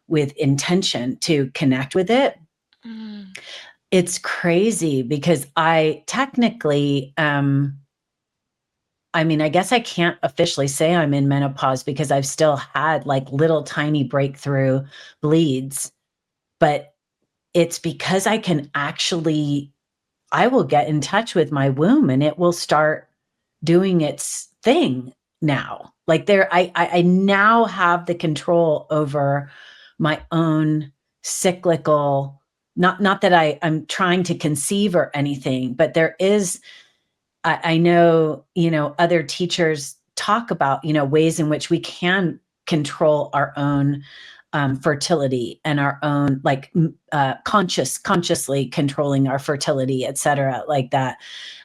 with intention to connect with it. Mm. It's crazy because I technically, I mean, I guess I can't officially say I'm in menopause because I've still had like little tiny breakthrough bleeds, but it's because I can actually, I will get in touch with my womb and it will start doing its thing now. Like I now have the control over my own cyclical, not that I'm trying to conceive or anything, but there is, I know, you know, other teachers talk about, you know, ways in which we can control our own fertility and our own like consciously controlling our fertility, et cetera, like that.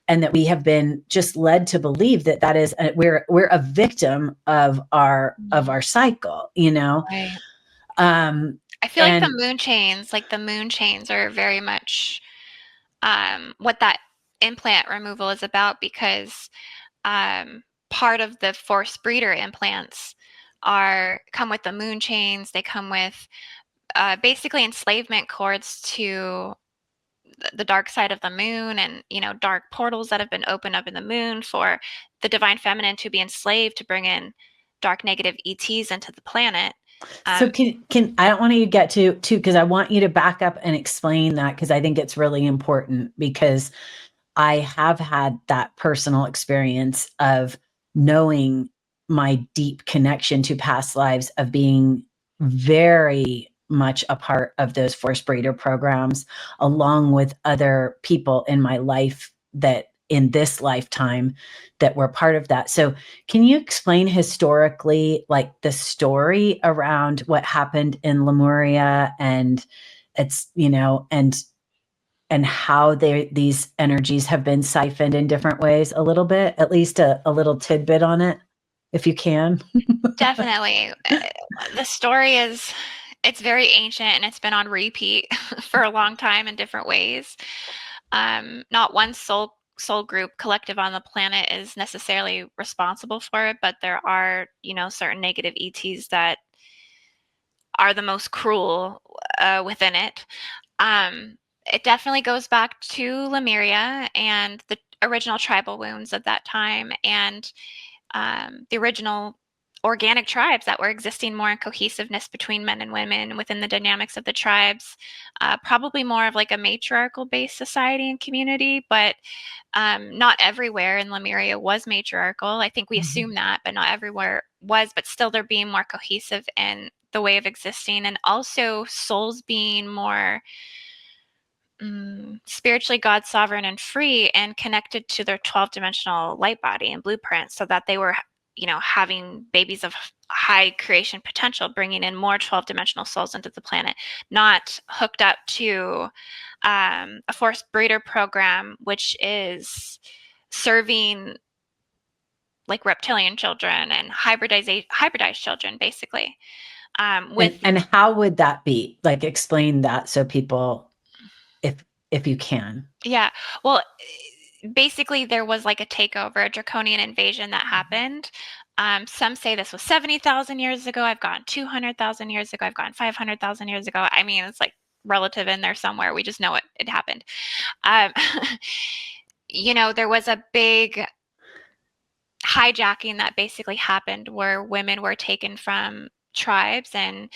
And that we have been just led to believe that that is we're a victim of our cycle, you know. Right. um I feel and like the moon chains are very much what that implant removal is about because part of the forced breeder implants are come with the moon chains. They come with basically enslavement cords to the dark side of the moon and dark portals that have been opened up in the moon for the divine feminine to be enslaved to bring in dark negative ETs into the planet. so Um, can I don't want you to get to because I want you to back up and explain that because I think it's really important because I have had that personal experience of knowing my deep connection to past lives, of being very much a part of those forced breeder programs, along with other people in my life that in this lifetime that were part of that. So, can you explain historically, like the story around what happened in Lemuria and it's, you know, and how these energies have been siphoned in different ways a little bit, at least a little tidbit on it, if you can. Definitely. The story is it's very ancient and it's been on repeat for a long time in different ways. Not one soul group collective on the planet is necessarily responsible for it, but there are, certain negative ETs that are the most cruel within it. It definitely goes back to Lemuria and the original tribal wounds of that time and the original organic tribes that were existing more in cohesiveness between men and women within the dynamics of the tribes. Probably more of like a matriarchal based society and community, but not everywhere in Lemuria was matriarchal. I think we assume that, but not everywhere was, but still they're being more cohesive in the way of existing and also souls being more spiritually God sovereign and free and connected to their 12-dimensional light body and blueprint so that they were having babies of high creation potential, bringing in more 12-dimensional souls into the planet, not hooked up to a forced breeder program which is serving like reptilian children and hybridized children basically with And how would that be? Like explain that so people, if you can. yeah. Well, basically, there was like a takeover, a draconian invasion that happened. Some say this was 70,000 years ago. I've gone 200,000 years ago. I've gone 500,000 years ago. I mean, it's like relative in there somewhere. We just know it happened. Um, there was a big hijacking that basically happened where women were taken from tribes and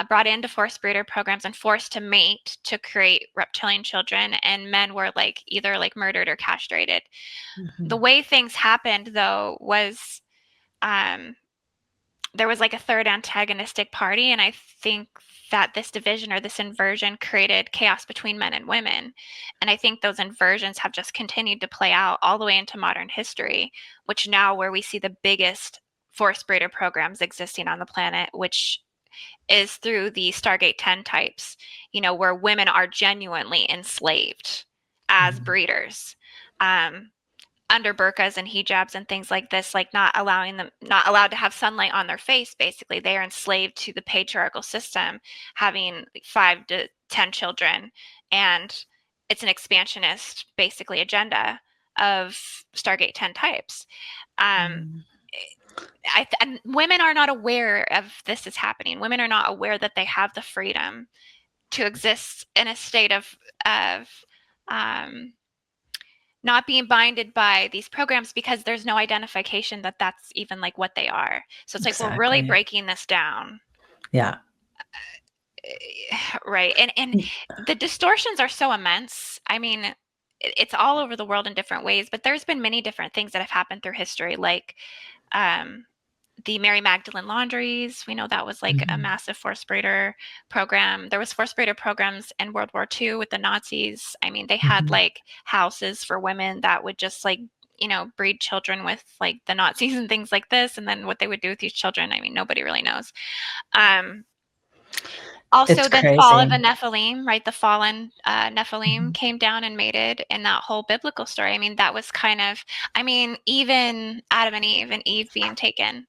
brought into forced breeder programs and forced to mate to create reptilian children, and men were like either like murdered or castrated. The Mhm. way things happened though was um, there was like a third antagonistic party, and I think that this division or this inversion created chaos between men and women. And I think those inversions have just continued to play out all the way into modern history, which now where we see the biggest forced breeder programs existing on the planet, which is through the Stargate 10 types, where women are genuinely enslaved. as breeders. Under burqas and hijabs and things like this, like not allowed to have sunlight on their face, basically. They are enslaved to the patriarchal system, having 5 to 10 children. And it's an expansionist, basically, agenda of Stargate 10 types. Um, Mm. and women are not aware of this is happening. Women are not aware that they have the freedom to exist in a state of um, not being binded by these programs, because there's no identification that that's even like what they are. So it's like we're really Exactly. breaking this down. Yeah. Right. And the distortions are so immense. I mean, it's all over the world in different ways, but there's been many different things that have happened through history, like um, the Mary Magdalene laundries. We know that was like a Mhm. massive forced breeder program. There was forced breeder programs in World War II with the Nazis. I mean, they had Mhm. like houses for women that would just like, breed children with like the Nazis and things like this. And then what they would do with these children, I mean, nobody really knows. Um, It's Also, then fall of crazy. the Nephilim, right? The fallen Nephilim Mhm. came down and mated in that whole biblical story. I mean, that was kind of, I mean, even Adam and Eve being taken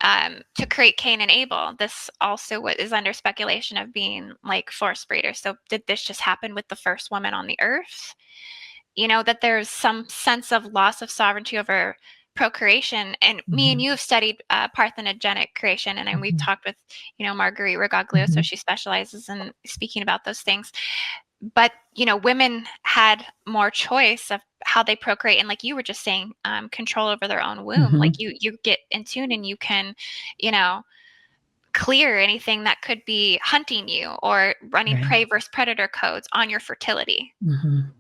to create Cain and Abel. This also is under speculation of being like force breeders. So did this just happen with the first woman on the earth? That there's some sense of loss of sovereignty over procreation. And me and Mhm. you have studied parthenogenic creation, and then we've Mhm. talked with, Marguerite Regaglio, so Mhm. she specializes in speaking about those things. But, women had more choice of how they procreate, and like you were just saying, control over their own womb. Like Mhm. you get in tune, and you can, you know, clear anything that could be hunting you or running Right. prey versus predator codes on your fertility. Mhm.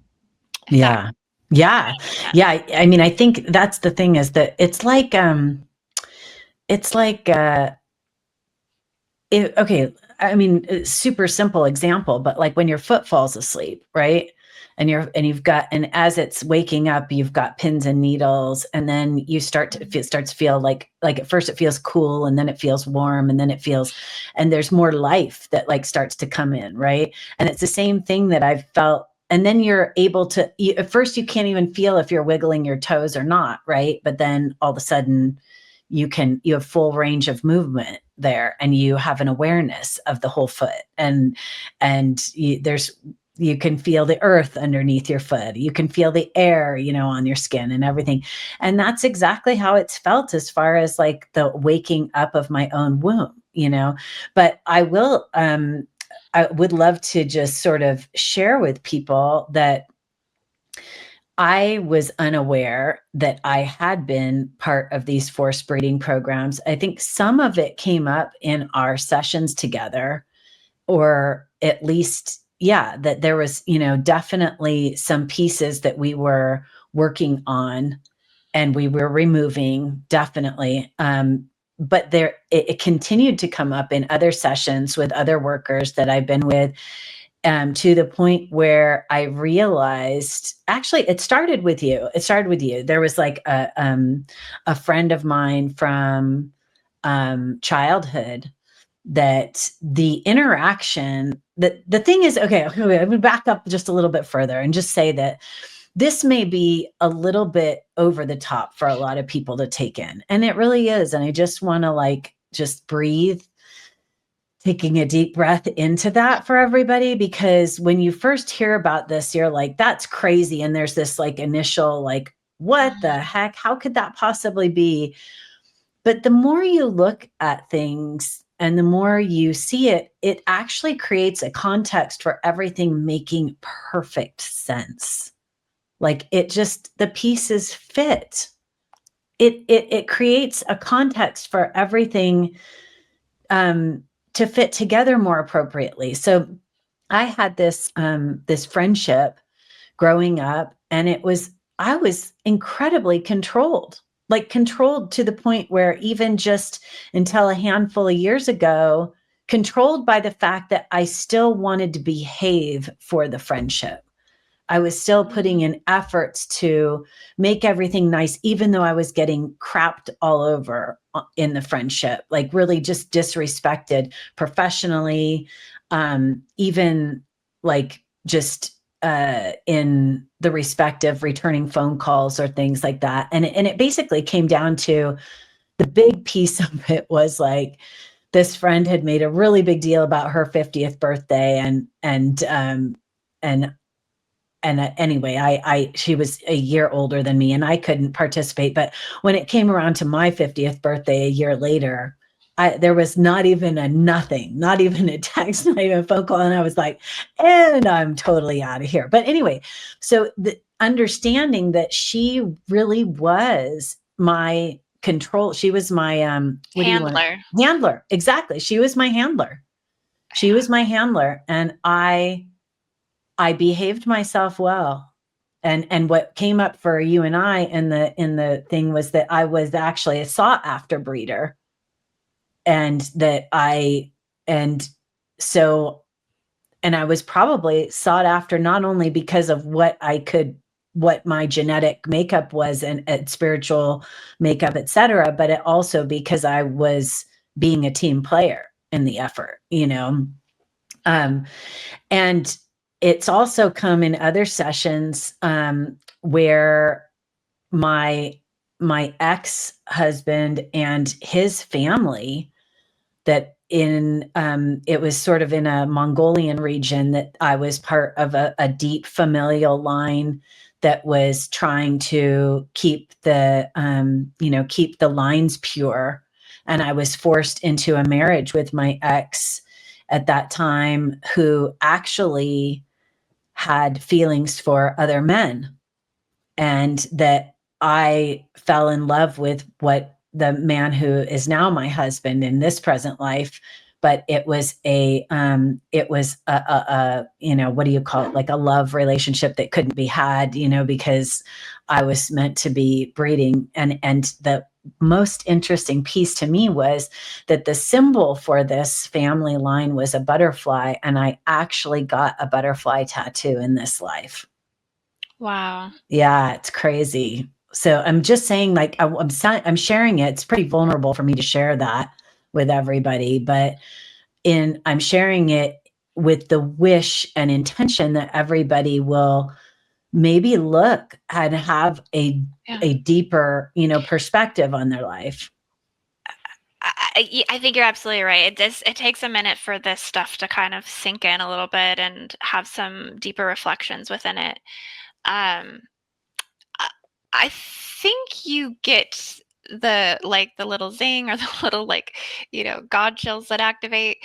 If that Yeah. Yeah. makes sense. Yeah. I mean, I think that's the thing is that it's like, okay, I mean, super simple example, but like when your foot falls asleep, right? And as it's waking up, you've got pins and needles, and then it starts to feel like at first it feels cool, and then it feels warm, and then and there's more life that like starts to come in, right? And it's the same thing that I've felt. And then you're able to, at first you can't even feel if you're wiggling your toes or not, right? But then all of a sudden you have full range of movement there, and you have an awareness of the whole foot, and you can feel the earth underneath your foot, you can feel the air on your skin and everything. And that's exactly how it's felt as far as like the waking up of my own womb. But I would love to just sort of share with people that I was unaware that I had been part of these forced breeding programs. I think some of it came up in our sessions together, or at least, yeah, that there was, definitely some pieces that we were working on and we were removing, definitely. But it continued to come up in other sessions with other workers that I've been with, to the point where I realized, actually, it started with you. It started with you. There was like a friend of mine from childhood, that the interaction, that the thing is, okay, I'm going to back up just a little bit further and just say that this may be a little bit over the top for a lot of people to take in. And it really is. And I just want to like just breathe, taking a deep breath into that for everybody, because when you first hear about this, you're like, that's crazy. And there's this like initial, like, what the heck? How could that possibly be? But the more you look at things and the more you see it, it actually creates a context for everything making perfect sense. Like the pieces fit. It creates a context for everything um, to fit together more appropriately. So I had this friendship growing up, and I was incredibly controlled, like controlled to the point where even just until a handful of years ago, controlled by the fact that I still wanted to behave for the friendship. I was still putting in efforts to make everything nice, even though I was getting crapped all over in the friendship, like really just disrespected professionally, even like just in the respective returning phone calls or things like that. And it basically came down to, the big piece of it was like, this friend had made a really big deal about her 50th birthday, and anyway, she was a year older than me and I couldn't participate. But when it came around to my 50th birthday a year later, there was not even nothing, not even a text, not even a phone call. And I was like, and I'm totally out of here. But anyway, so the understanding that she really was my control. She was my, what do you want? Handler. Handler. Exactly. She was my handler. She was my handler. And I behaved myself well. And what came up for you and I in the thing was that I was actually a sought after breeder. And I was probably sought after not only because of what my genetic makeup was and spiritual makeup, et cetera, but it also because I was being a team player in the effort, and it's also come in other sessions where my ex-husband and his family, that it was sort of in a Mongolian region, that I was part of a deep familial line that was trying to keep the lines pure. And I was forced into a marriage with my ex at that time, who actually had feelings for other men, and that I fell in love with the man who is now my husband in this present life. But it was a what do you call it? Like a love relationship that couldn't be had, because I was meant to be breeding. And the most interesting piece to me was that the symbol for this family line was a butterfly. And I actually got a butterfly tattoo in this life. Wow. Yeah, it's crazy. So I'm just saying, like, I'm sharing it. It's pretty vulnerable for me to share that with everybody, but I'm sharing it with the wish and intention that everybody will maybe look and have a deeper, perspective on their life. I think you're absolutely right. It takes a minute for this stuff to kind of sink in a little bit and have some deeper reflections within it. Um, I think you get the little zing or the little God chills that activate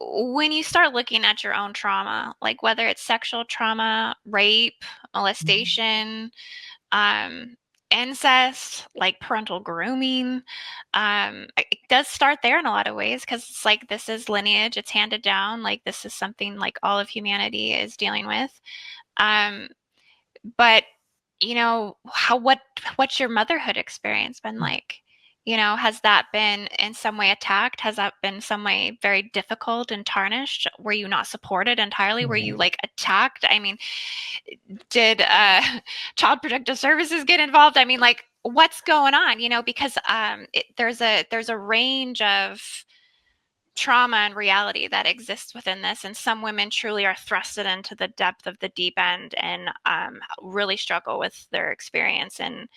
when you start looking at your own trauma, like whether it's sexual trauma, rape, molestation, um, incest, like parental grooming. It does start there in a lot of ways because it's like this is lineage, it's handed down, like this is something like all of humanity is dealing with. Um, but what's your motherhood experience been like? Has that been in some way attacked? Has that been some way very difficult and tarnished? Were you not supported entirely? Were you like attacked? I mean, did Child Protective Services get involved? I mean, like, what's going on? Because there's a range of trauma and reality that exists within this, and some women truly are thrusted into the depth of the deep end and really struggle with their experience, and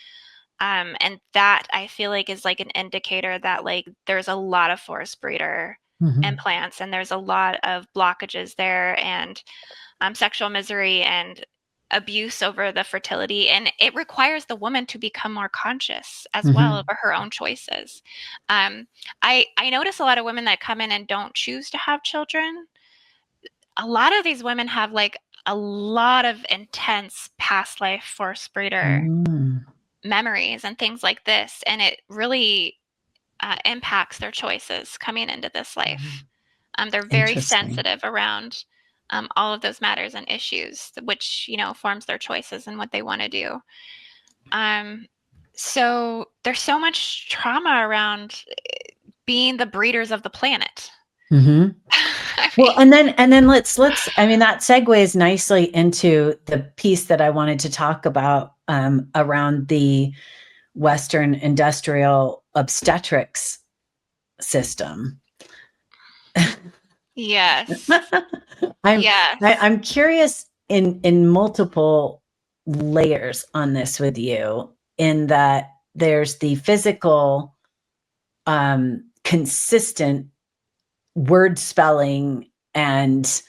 that I feel like is like an indicator that like there's a lot of forest breeder implants, and there's a lot of blockages there, and sexual misery and abuse over the fertility, and it requires the woman to become more conscious as well over her own choices. I notice a lot of women that come in and don't choose to have children. A lot of these women have like a lot of intense past life force breeder memories and things like this, and it really impacts their choices coming into this life. They're very sensitive around all of those matters and issues, which forms their choices and what they want to do. So there's so much trauma around being the breeders of the planet. Well, and then let's I mean, that segues nicely into the piece that I wanted to talk about around the Western industrial obstetrics system. Yes. I'm curious in multiple layers on this with you, in that there's the physical, consistent word spelling and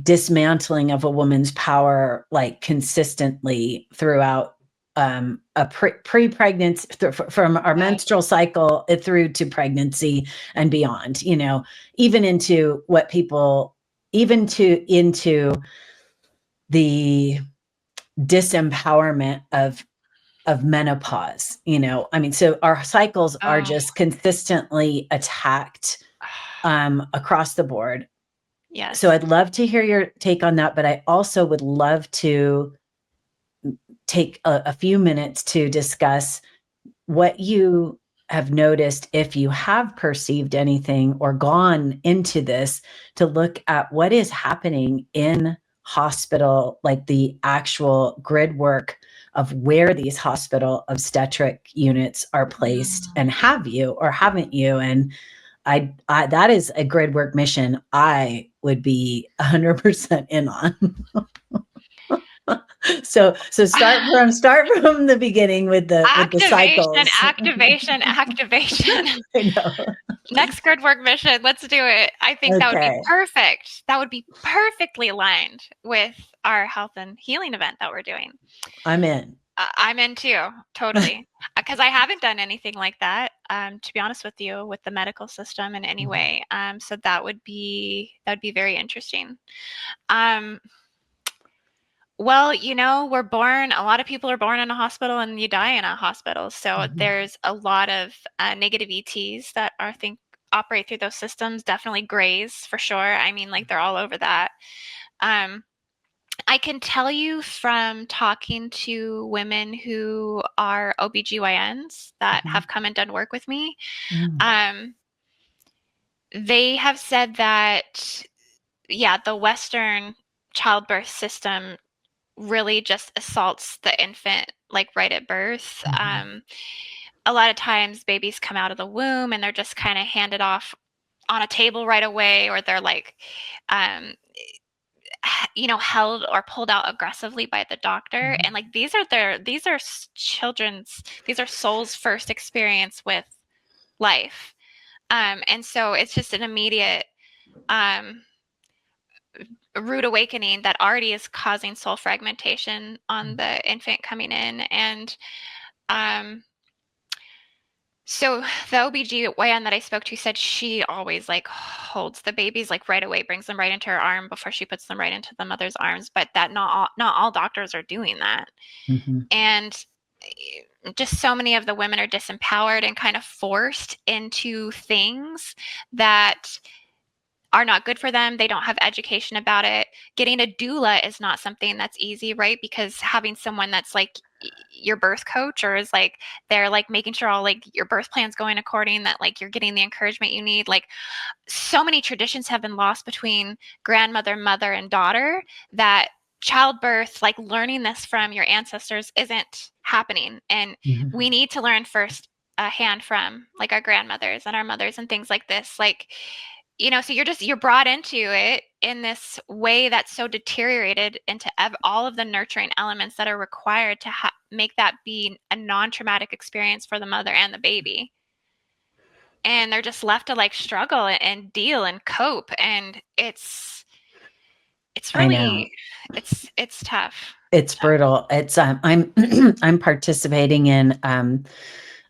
dismantling of a woman's power, like consistently throughout a pre-pregnancy, from our menstrual cycle through to pregnancy and beyond, you know, even into what people, even to into the disempowerment of menopause, you know. I mean, so our cycles are just consistently attacked across the board. Yes. So I'd love to hear your take on that, but I also would love to take a few minutes to discuss what you have noticed, if you have perceived anything or gone into this to look at what is happening in hospital, like the actual grid work of where these hospital obstetric units are placed, and have you or haven't you? And I that is a grid work mission I would be 100% in on. So start from the beginning with the cycles. Activation. I know. Next grid work mission. Let's do it. I think that would be perfect. That would be perfectly aligned with our health and healing event that we're doing. I'm in. I'm in too, totally. Because I haven't done anything like that, to be honest with you, with the medical system in any way. So that would be very interesting. Well, you know, a lot of people are born in a hospital and you die in a hospital. So there's a lot of negative ETs that I think operate through those systems. Definitely grays for sure. I mean, like they're all over that. I can tell you from talking to women who are OBGYNs that have come and done work with me, they have said that, yeah, the Western childbirth system really just assaults the infant, like right at birth. A lot of times babies come out of the womb and they're just kind of handed off on a table right away, or they're like, you know, held or pulled out aggressively by the doctor. And like these are souls' first experience with life. And so it's just an immediate rude awakening that already is causing soul fragmentation on the infant coming in. And so the OBGYN that I spoke to said she always like holds the babies like right away, brings them right into her arm before she puts them right into the mother's arms, but that not all doctors are doing that. And just so many of the women are disempowered and kind of forced into things that are not good for them. They don't have education about it. Getting a doula is not something that's easy, right? Because having someone that's like your birth coach, or is like they're like making sure all like your birth plan's going according, that like you're getting the encouragement you need. Like so many traditions have been lost between grandmother, mother, and daughter, that childbirth, like learning this from your ancestors, isn't happening. And we need to learn first hand from like our grandmothers and our mothers and things like this. Like, you know, so you're brought into it in this way that's so deteriorated into all of the nurturing elements that are required to make that be a non-traumatic experience for the mother and the baby. And they're just left to like struggle and deal and cope. And it's really, it's tough. It's brutal. It's I'm I'm participating in I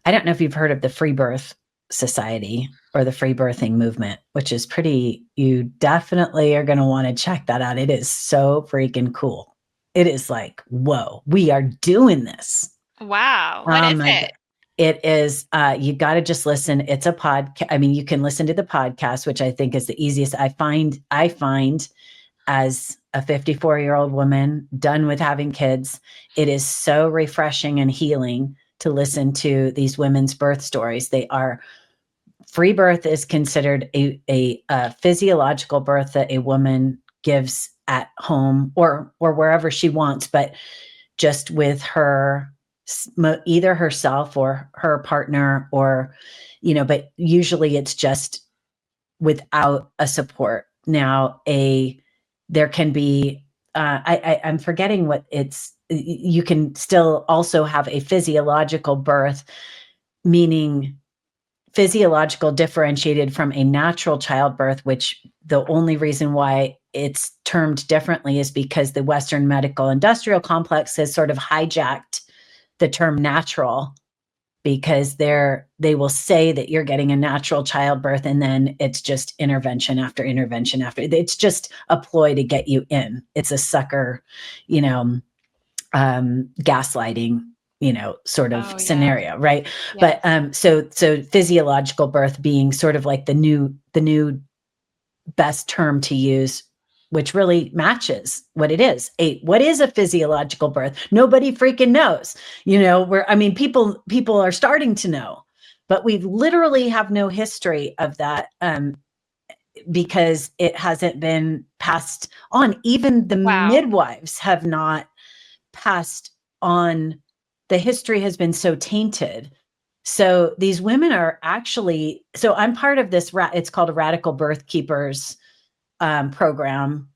don't know if you've heard of the Free Birth Society or the free birthing movement, which is pretty, you definitely are going to want to check that out. It is so freaking cool. It is like, whoa, we are doing this. Wow. What is it? It is, you got to just listen. It's a podcast. I mean, you can listen to the podcast, which I think is the easiest. I find as a 54-year-old woman done with having kids, it is so refreshing and healing to listen to these women's birth stories. Free birth is considered a physiological birth that a woman gives at home or wherever she wants, but just with her, either herself or her partner, or, you know, but usually it's just without a support. Now, there can be I'm forgetting what it's, you can still also have a physiological birth, meaning physiological differentiated from a natural childbirth, which the only reason why it's termed differently is because the Western medical industrial complex has sort of hijacked the term natural, because they will say that you're getting a natural childbirth, and then it's just intervention after intervention after. It's just a ploy to get you in. It's a sucker, you know, gaslighting, sort of Oh, yeah. scenario, right? But Yes. so physiological birth being sort of like the new best term to use, which really matches what it is. What is a physiological birth? Nobody freaking knows. People are starting to know, but we literally have no history of that, because it hasn't been passed on. Even the Wow. midwives have not passed on. The history has been so tainted. So these women are actually, so I'm part of this, it's called a Radical Birth Keepers program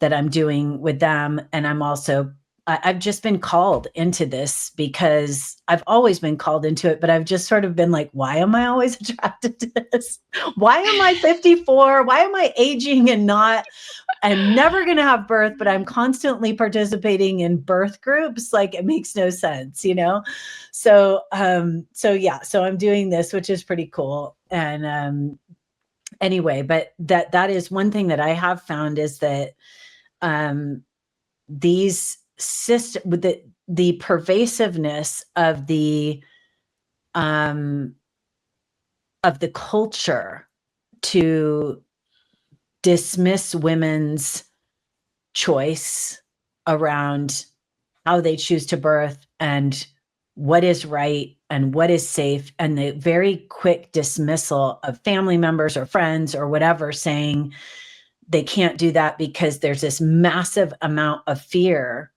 that I'm doing with them. And I'm also, I've just been called into this because I've always been called into it, but I've just sort of been like, why am I always attracted to this? Why am I 54? Why am I aging and not, I'm never going to have birth, but I'm constantly participating in birth groups. Like, it makes no sense, So I'm doing this, which is pretty cool. And, anyway, but that is one thing that I have found, is that these system, the pervasiveness of the culture to dismiss women's choice around how they choose to birth and what is right and what is safe, and the very quick dismissal of family members or friends or whatever, saying they can't do that because there's this massive amount of fear.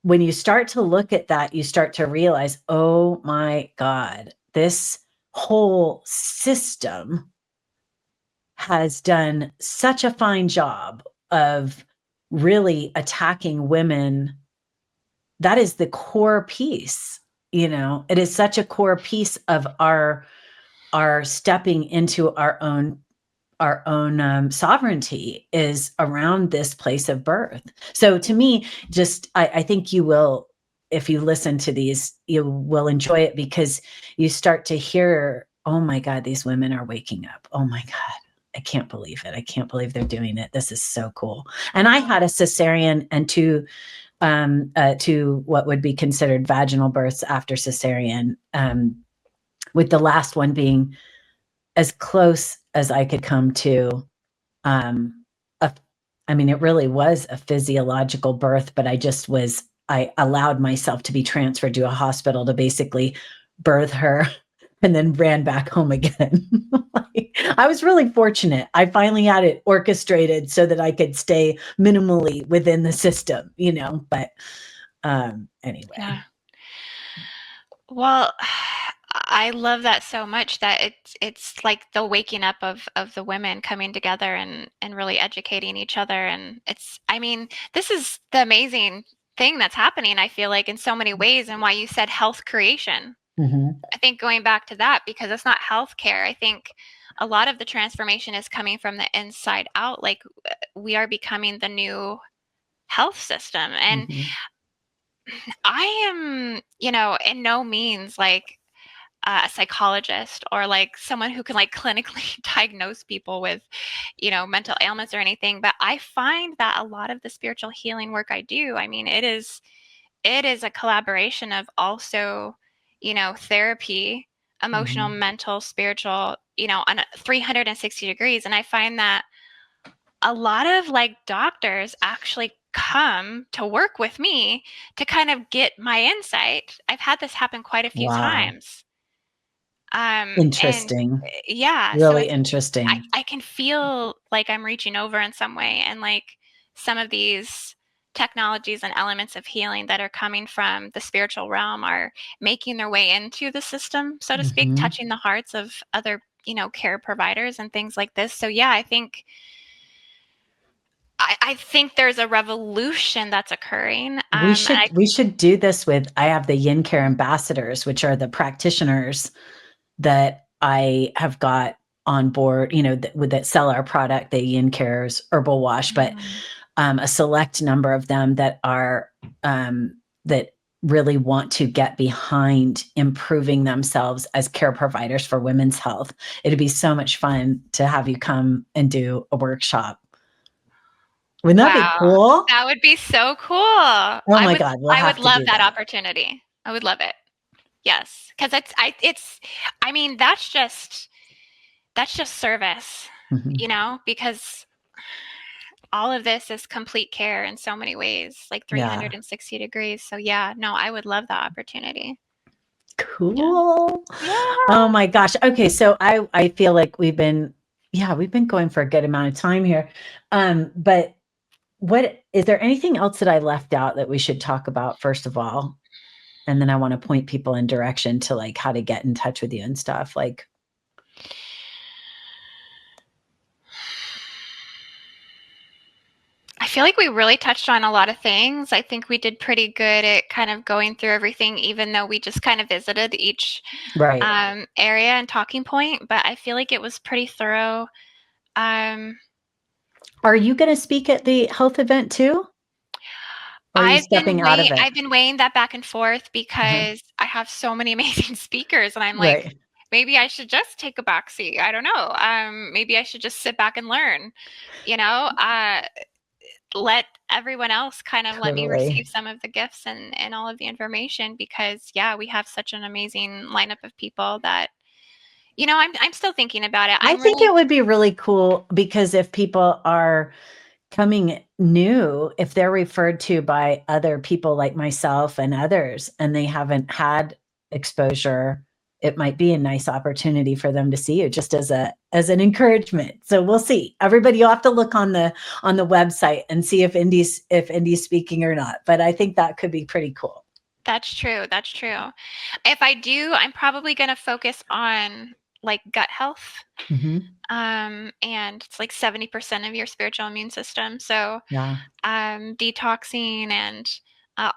When you start to look at that, you start to realize, oh my God, this whole system has done such a fine job of really attacking women. That is the core piece. It is such a core piece of our stepping into our own sovereignty, is around this place of birth. So to me, just I think you will, if you listen to these, you will enjoy it, because you start to hear, oh my God, these women are waking up. Oh my God, I can't believe it. I can't believe they're doing it. This is so cool. And I had a cesarean and two what would be considered vaginal births after cesarean, with the last one being as close as I could come to, a, I mean, it really was a physiologial birth, but I allowed myself to be transferred to a hospital to basically birth her, and then ran back home again. I was really fortunate. I finally had it orchestrated so that I could stay minimally within the system, but anyway. Yeah. Well, I love that so much, that it's like the waking up of the women coming together and really educating each other. And I mean, this is the amazing thing that's happening, I feel like, in so many ways, and why you said health creation. Mm-hmm. I think going back to that, because it's not healthcare. I think a lot of the transformation is coming from the inside out. Like, we are becoming the new health system. And Mm-hmm. I am, in no means like a psychologist, or like someone who can like clinically diagnose people with, mental ailments or anything. But I find that a lot of the spiritual healing work I do, I mean, it is a collaboration of also, therapy, emotional, Mm-hmm. mental, spiritual, on 360 degrees. And I find that a lot of like doctors actually come to work with me to kind of get my insight. I've had this happen quite a few Wow. times. And Interesting. yeah, so Really I, interesting. I can feel like I'm reaching over in some way, and like some of these technologies and elements of healing that are coming from the spiritual realm are making their way into the system, so to speak, Mm-hmm. touching the hearts of other, care providers and things like this. So yeah, I think I think there's a revolution that's occurring. We should do this with, I have the Yin-care ambassadors, which are the practitioners that I have got on board, that sell our product, the Yin-care's herbal wash, but a select number of them that are that really want to get behind improving themselves as care providers for women's health. It'd be so much fun to have you come and do a workshop. Wouldn't that be Wow, cool? that would be so cool. Oh my God, we'll I would have to love do that that. opportunity. I would love it. Yes, because I mean, that's just service, because all of this is complete care in so many ways, like Yeah. 360 degrees. So yeah, no, I would love that opportunity. Cool. Yeah. Oh my gosh. Okay. So I feel like we've been going for a good amount of time here. But what is there anything else that I left out that we should talk about first of all? And then I want to point people in direction to like how to get in touch with you and stuff. Like, I feel like we really touched on a lot of things. I think we did pretty good at kind of going through everything, even though we just kind of visited each right. area and talking point. But I feel like it was pretty thorough. Um, Are you going to speak at the health event too? Or are you stepping out of it? I've been weighing that back and forth Uh-huh. because I have so many amazing speakers, and I'm like, Right. maybe I should just take a back seat. I don't know. Maybe I should just sit back and learn. You know, let everyone else kind of let me receive Totally. some of the gifts and all of the information, because yeah, we have such an amazing lineup of people that, I'm still thinking about it. I I'm think really it would be really cool because if people are coming new, if they're referred to by other people like myself and others, and they haven't had exposure, it might be a nice opportunity for them to see you just as an encouragement. So we'll see. Everybody, you'll have to look on the website and see if Indy's speaking or not. But I think that could be pretty cool. That's true. That's true. If I do, I'm probably going to focus on like gut health. Mm-hmm. And it's like 70% of your spiritual immune system. So, Yeah. detoxing and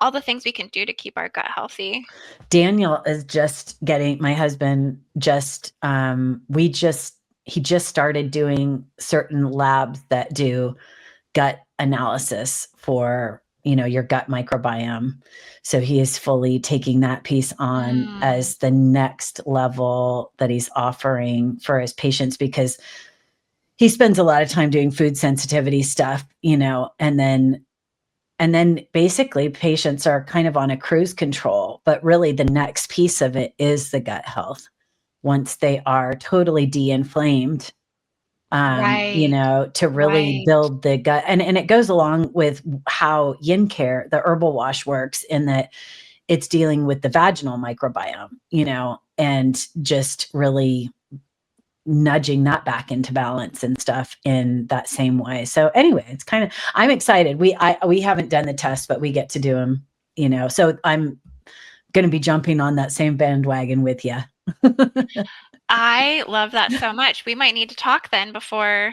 all the things we can do to keep our gut healthy. Daniel is just getting, my husband just, he just started doing certain labs that do gut analysis for, your gut microbiome. So he is fully taking that piece on Mm, as the next level that he's offering for his patients, because he spends a lot of time doing food sensitivity stuff, and then basically patients are kind of on a cruise control, but really the next piece of it is the gut health. Once they are totally de-inflamed, right, to really right. build the gut. And it goes along with how Yin-care, the herbal wash, works in that it's dealing with the vaginal microbiome, and just really nudging that back into balance and stuff in that same way. So anyway, it's kind of, I'm excited. We haven't done the test, but we get to do them, so I'm going to be jumping on that same bandwagon with you. I love that so much. We might need to talk then before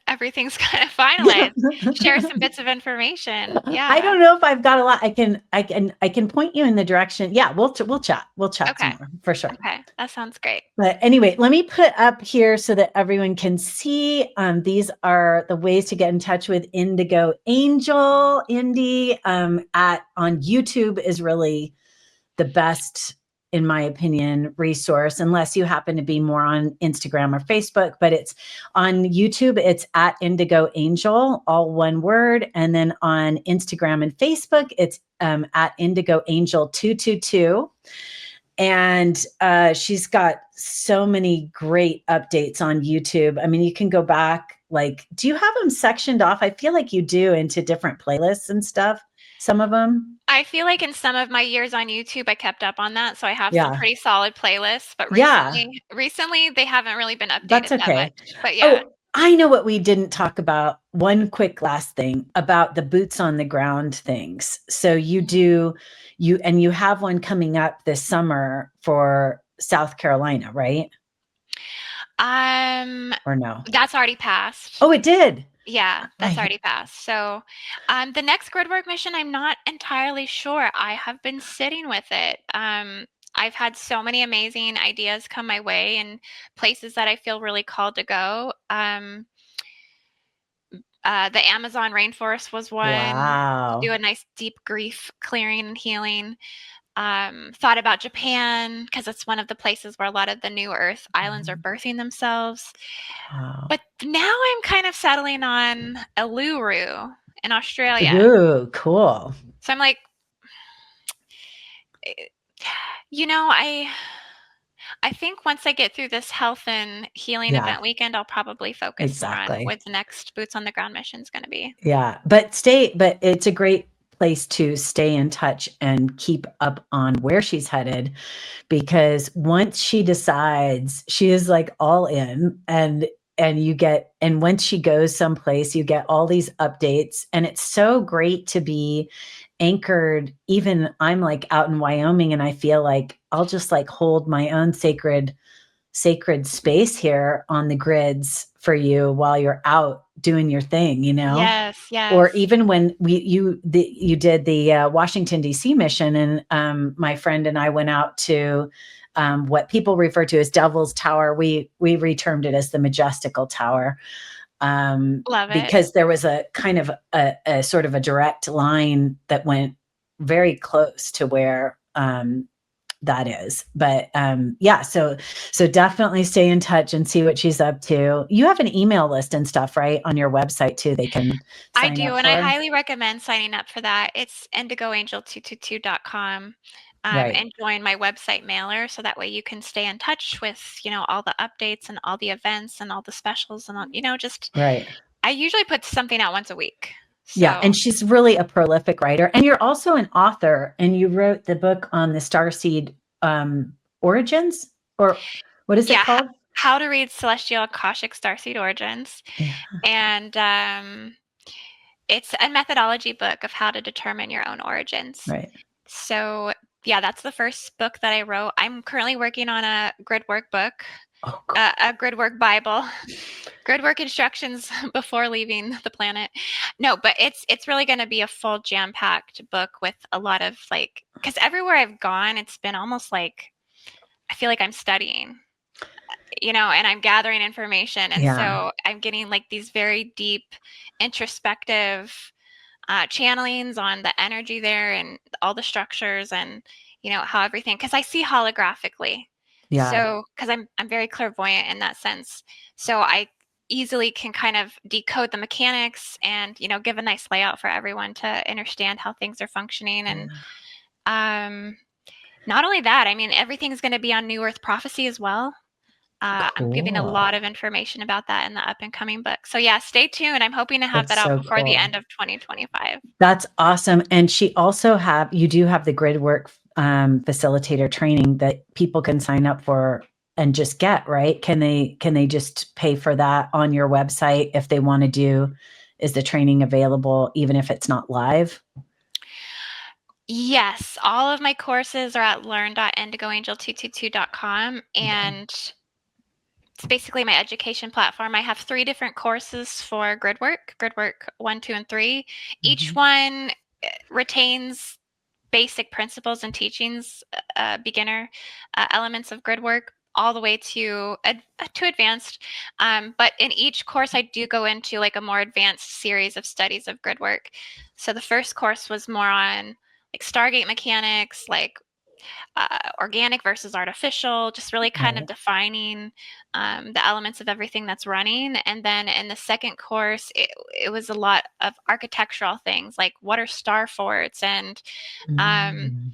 everything's kind of Yeah. finalized. Share some bits of information. I Yeah. don't know if I've got a lot. I can point you in the direction. Yeah, we'll chat. We'll chat some Okay. more for sure. Okay. That sounds great. But anyway, let me put up here so that everyone can see. These are the ways to get in touch with Indigo Angel. Indy on YouTube is really the best, in my opinion, resource, unless you happen to be more on Instagram or Facebook. But it's on YouTube, it's at Indigo Angel, all one word. And then on Instagram and Facebook, it's at Indigo Angel 222. And she's got so many great updates on YouTube. I mean, you can go back, like, do you have them sectioned off? I feel like you do, into different playlists and stuff, some of them. I feel like in some of my years on YouTube, I kept up on that, so I have some Yeah. pretty solid playlists, but Yeah. recently they haven't really been That's updated that okay. much. But yeah. Oh, I know what we didn't talk about. One quick last thing about the boots on the ground things. So you have one coming up this summer for South Carolina, right? Um, Or no? that's already passed. Oh, it did. Yeah, that's Right. already passed. So, the next grid work mission, I'm not entirely sure. I have been sitting with it. I've had so many amazing ideas come my way and places that I feel really called to go. The Amazon rainforest was one to do Wow. a nice deep grief clearing and healing. Thought about Japan because it's one of the places where a lot of the new Earth islands are birthing themselves. Wow. But now I'm kind of settling on Uluru in Australia. Ooh, cool. So I'm like, eh, you know, I think once I get through this health and healing Yeah, event weekend, I'll probably focus more on exactly. what the next boots on the ground mission is going to be. Yeah, but it's a great place to stay in touch and keep up on where she's headed, because once she decides, she is like all in, and once she goes someplace, you get all these updates, and it's so great to be anchored. Even I'm like out in Wyoming, and I feel like I'll just like hold my own sacred space here on the grids for you while you're out doing your thing, Yes, or yes. even when you did the Washington D.C. mission, and my friend and I went out to what people refer to as Devil's Tower. We retermed it as the Majestical Tower, Love it. because there was a kind of a sort of a direct line that went very close to where that is. But yeah, so definitely stay in touch and see what she's up to. You have an email list and stuff, right, on your website too, they can I sign do, up and I for? highly recommend signing up for that. It's indigoangel222.com, Right, and join my website mailer so that way you can stay in touch with, all the updates and all the events and all the specials and all, just right. I usually put something out once a week. Yeah, So, and she's really a prolific writer, and you're also an author, and you wrote the book on the starseed origins, or what is it yeah, called? how to read celestial Akashic starseed origins. Yeah, And it's a methodology book of how to determine your own origins. right. So, yeah, that's the first book that I wrote. I'm currently working on a grid work book, Oh, cool. a grid work Bible, grid work instructions before leaving the planet. No, but it's really going to be a full jam-packed book with a lot of like, because everywhere I've gone, it's been almost like I feel like I'm studying, and I'm gathering information, and Yeah, so I'm getting like these very deep, introspective channelings on the energy there and all the structures and how everything, because I see holographically, yeah, so because I'm very clairvoyant in that sense, so I easily can kind of decode the mechanics and give a nice layout for everyone to understand how things are functioning. And yeah. um not only that, I mean, everything's going to be on new earth prophecy as well. I'm giving a Cool. lot of information about that in the up and coming book. So yeah, stay tuned. I'm hoping to have That's that out so before the cool. end of 2025. That's awesome. And you do have the grid work facilitator training that people can sign up for and just get, right? Can they just pay for that on your website if they want to do, is the training available even if it's not live? Yes, all of my courses are at learn.indigoangel222.com, Okay. and it's basically my education platform. I have 3 different courses for grid work 1, 2, and 3. Each Mhm. one retains basic principles and teachings, beginner elements of grid work, all the way to advanced. But in each course, I do go into like a more advanced series of studies of grid work. So the first course was more on like Stargate mechanics, like organic versus artificial, just really kind of Right. defining the elements of everything that's running. And then in the second course, it was a lot of architectural things like what are star forts and um, Mm,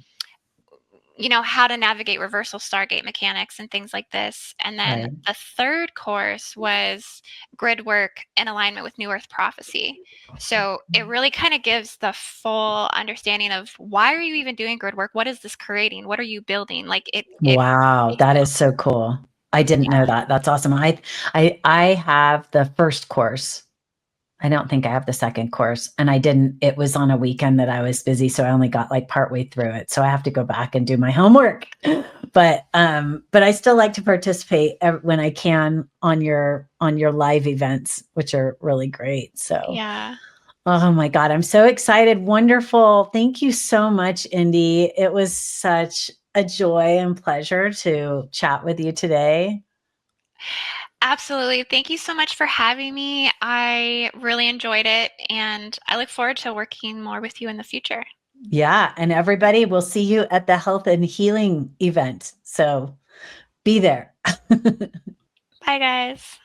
how to navigate reversal Stargate mechanics and things like this. And then right. the third course was grid work in alignment with New Earth prophecy. So it really kind of gives the full understanding of why are you even doing grid work? What is this creating? What are you building? Like it Wow, that is so cool. I didn't yeah. know that. That's awesome. I have the first course. I don't think I have the second course, and it was on a weekend that I was busy. So I only got like partway through it. So I have to go back and do my homework, but I still like to participate when I can on your live events, which are really great. So, Yeah. oh my God, I'm so excited. Wonderful. Thank you so much, Indy. It was such a joy and pleasure to chat with you today. Absolutely. Thank you so much for having me. I really enjoyed it, and I look forward to working more with you in the future. Yeah. And everybody, we'll see you at the health and healing event. So be there. Bye, guys.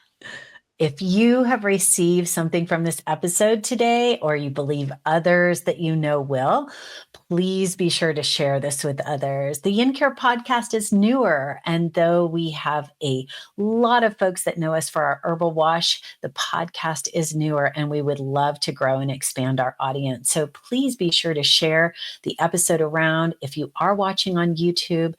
If you have received something from this episode today, or you believe others that you know will, please be sure to share this with others. The Yin-care podcast is newer, and though we have a lot of folks that know us for our herbal wash, the podcast is newer, and we would love to grow and expand our audience. So please be sure to share the episode around. If you are watching on YouTube,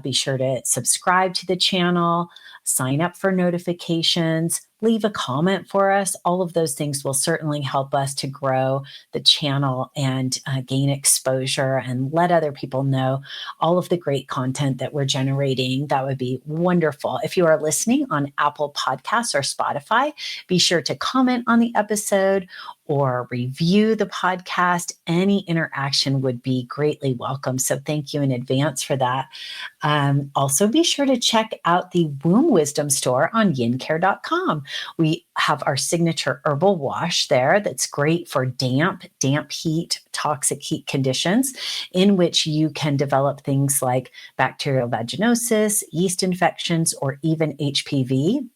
be sure to subscribe to the channel, sign up for notifications, leave a comment for us. All of those things will certainly help us to grow the channel and gain exposure and let other people know all of the great content that we're generating. That would be wonderful. If you are listening on Apple Podcasts or Spotify, be sure to comment on the episode or review the podcast. Any interaction would be greatly welcome. So thank you in advance for that. Also, be sure to check out the Womb Wisdom store on yincare.com. We have our signature herbal wash there that's great for damp heat, toxic heat conditions, in which you can develop things like bacterial vaginosis, yeast infections, or even HPV.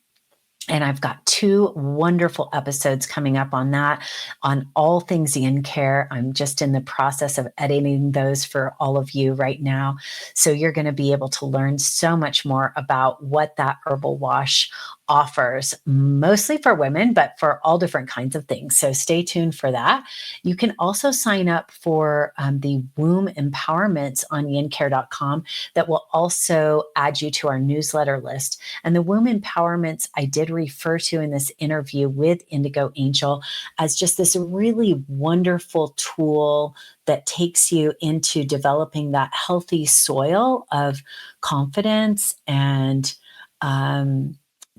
And I've got 2 wonderful episodes coming up on that, on all things Yin-care. I'm just in the process of editing those for all of you right now. So you're going to be able to learn so much more about what that herbal wash offers, mostly for women, but for all different kinds of things. So stay tuned for that. You can also sign up for the womb empowerments on yincare.com that will also add you to our newsletter list. And the womb empowerments I did refer to in this interview with Indigo Angel as just this really wonderful tool that takes you into developing that healthy soil of confidence and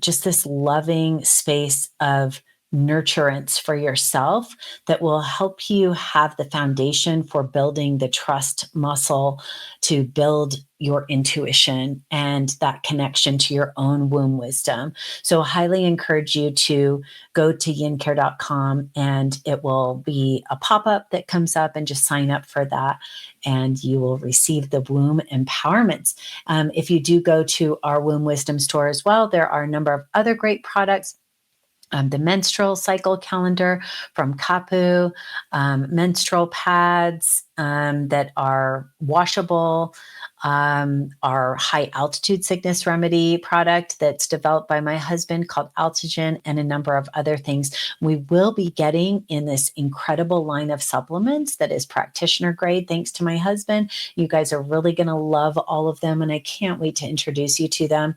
just this loving space of nurturance for yourself that will help you have the foundation for building the trust muscle to build your intuition and that connection to your own womb wisdom. So I highly encourage you to go to yincare.com, and it will be a pop-up that comes up, and just sign up for that and you will receive the womb empowerments. If you do go to our Womb Wisdom store as well, there are a number of other great products. The menstrual cycle calendar from Kapu, menstrual pads that are washable, our high altitude sickness remedy product that's developed by my husband called Altigen, and a number of other things. We will be getting in this incredible line of supplements that is practitioner grade, thanks to my husband. You guys are really going to love all of them, and I can't wait to introduce you to them.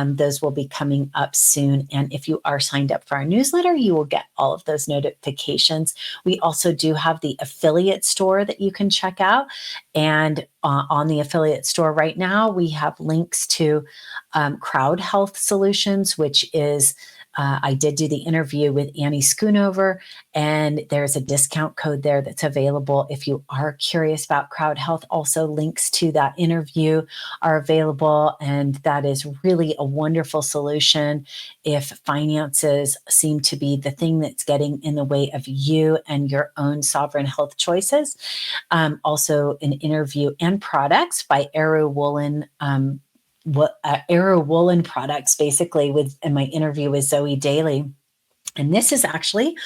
Those will be coming up soon. And if you are signed up for our newsletter, you will get all of those notifications. We also do have the affiliate store that you can check out. And on the affiliate store right now, we have links to Crowd Health Solutions, which is I did do the interview with Annie Schoonover, and there's a discount code there that's available if you are curious about Crowd Health. Also, links to that interview are available, and that is really a wonderful solution if finances seem to be the thing that's getting in the way of you and your own sovereign health choices. Also, an interview and products by Aero Woolen. Aero Woolen products, basically, in my interview with Zoe Daly. And this is actually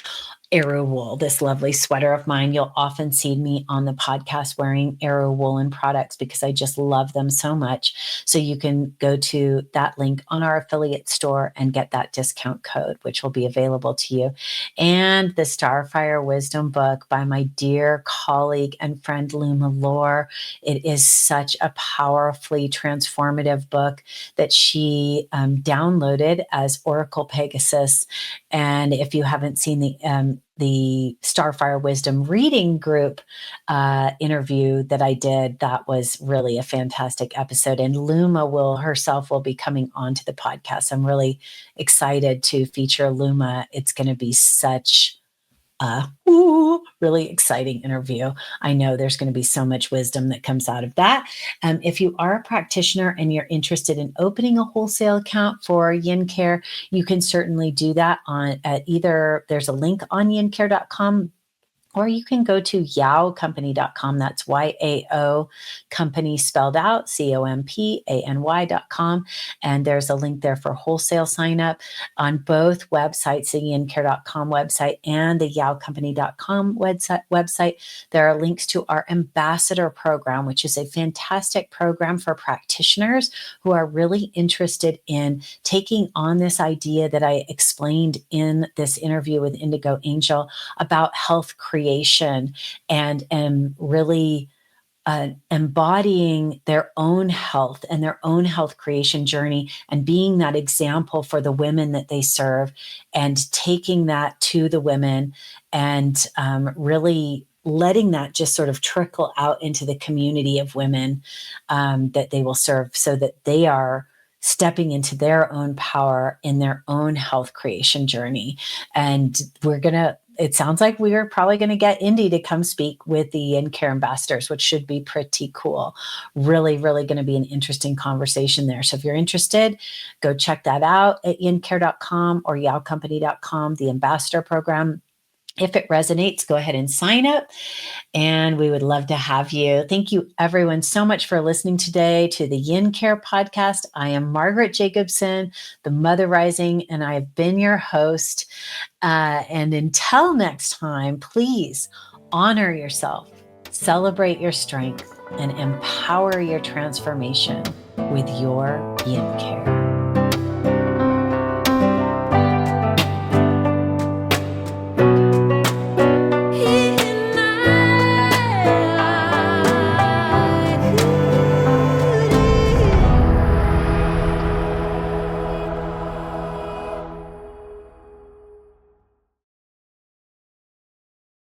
Arrow wool, this lovely sweater of mine. You'll often see me on the podcast wearing Arrow woolen products because I just love them so much. So you can go to that link on our affiliate store and get that discount code, which will be available to you. And the Starfire Wisdom book by my dear colleague and friend Luma Lore. It is such a powerfully transformative book that she downloaded as Oracle Pegasus. And if you haven't seen the Starfire Wisdom reading group interview that I did, that was really a fantastic episode. And Luma herself will be coming onto the podcast. I'm really excited to feature Luma. It's going to be such really exciting interview. I know there's going to be so much wisdom that comes out of that. If you are a practitioner and you're interested in opening a wholesale account for Yin-care, you can certainly do that at either, there's a link on yincare.com, or you can go to yaocompany.com. That's YAO company spelled out, COMPANY.com. And there's a link there for wholesale sign up on both websites, the Yin-care.com website and the yaocompany.com website. There are links to our ambassador program, which is a fantastic program for practitioners who are really interested in taking on this idea that I explained in this interview with Indigo Angel about health creation and really embodying their own health and their own health creation journey and being that example for the women that they serve and taking that to the women and really letting that just sort of trickle out into the community of women that they will serve so that they are stepping into their own power in their own health creation journey. And it sounds like we are probably going to get Indy to come speak with the Yin-care ambassadors, which should be pretty cool. Really, really going to be an interesting conversation there. So if you're interested, go check that out at yincare.com or yaocompany.com, the ambassador program. If it resonates, go ahead and sign up, and we would love to have you. Thank you, everyone, so much for listening today to the Yin-care podcast. I am Margaret Jacobson, the Mother Rising, and I have been your host. And until next time, please honor yourself, celebrate your strength, and empower your transformation with your Yin-care.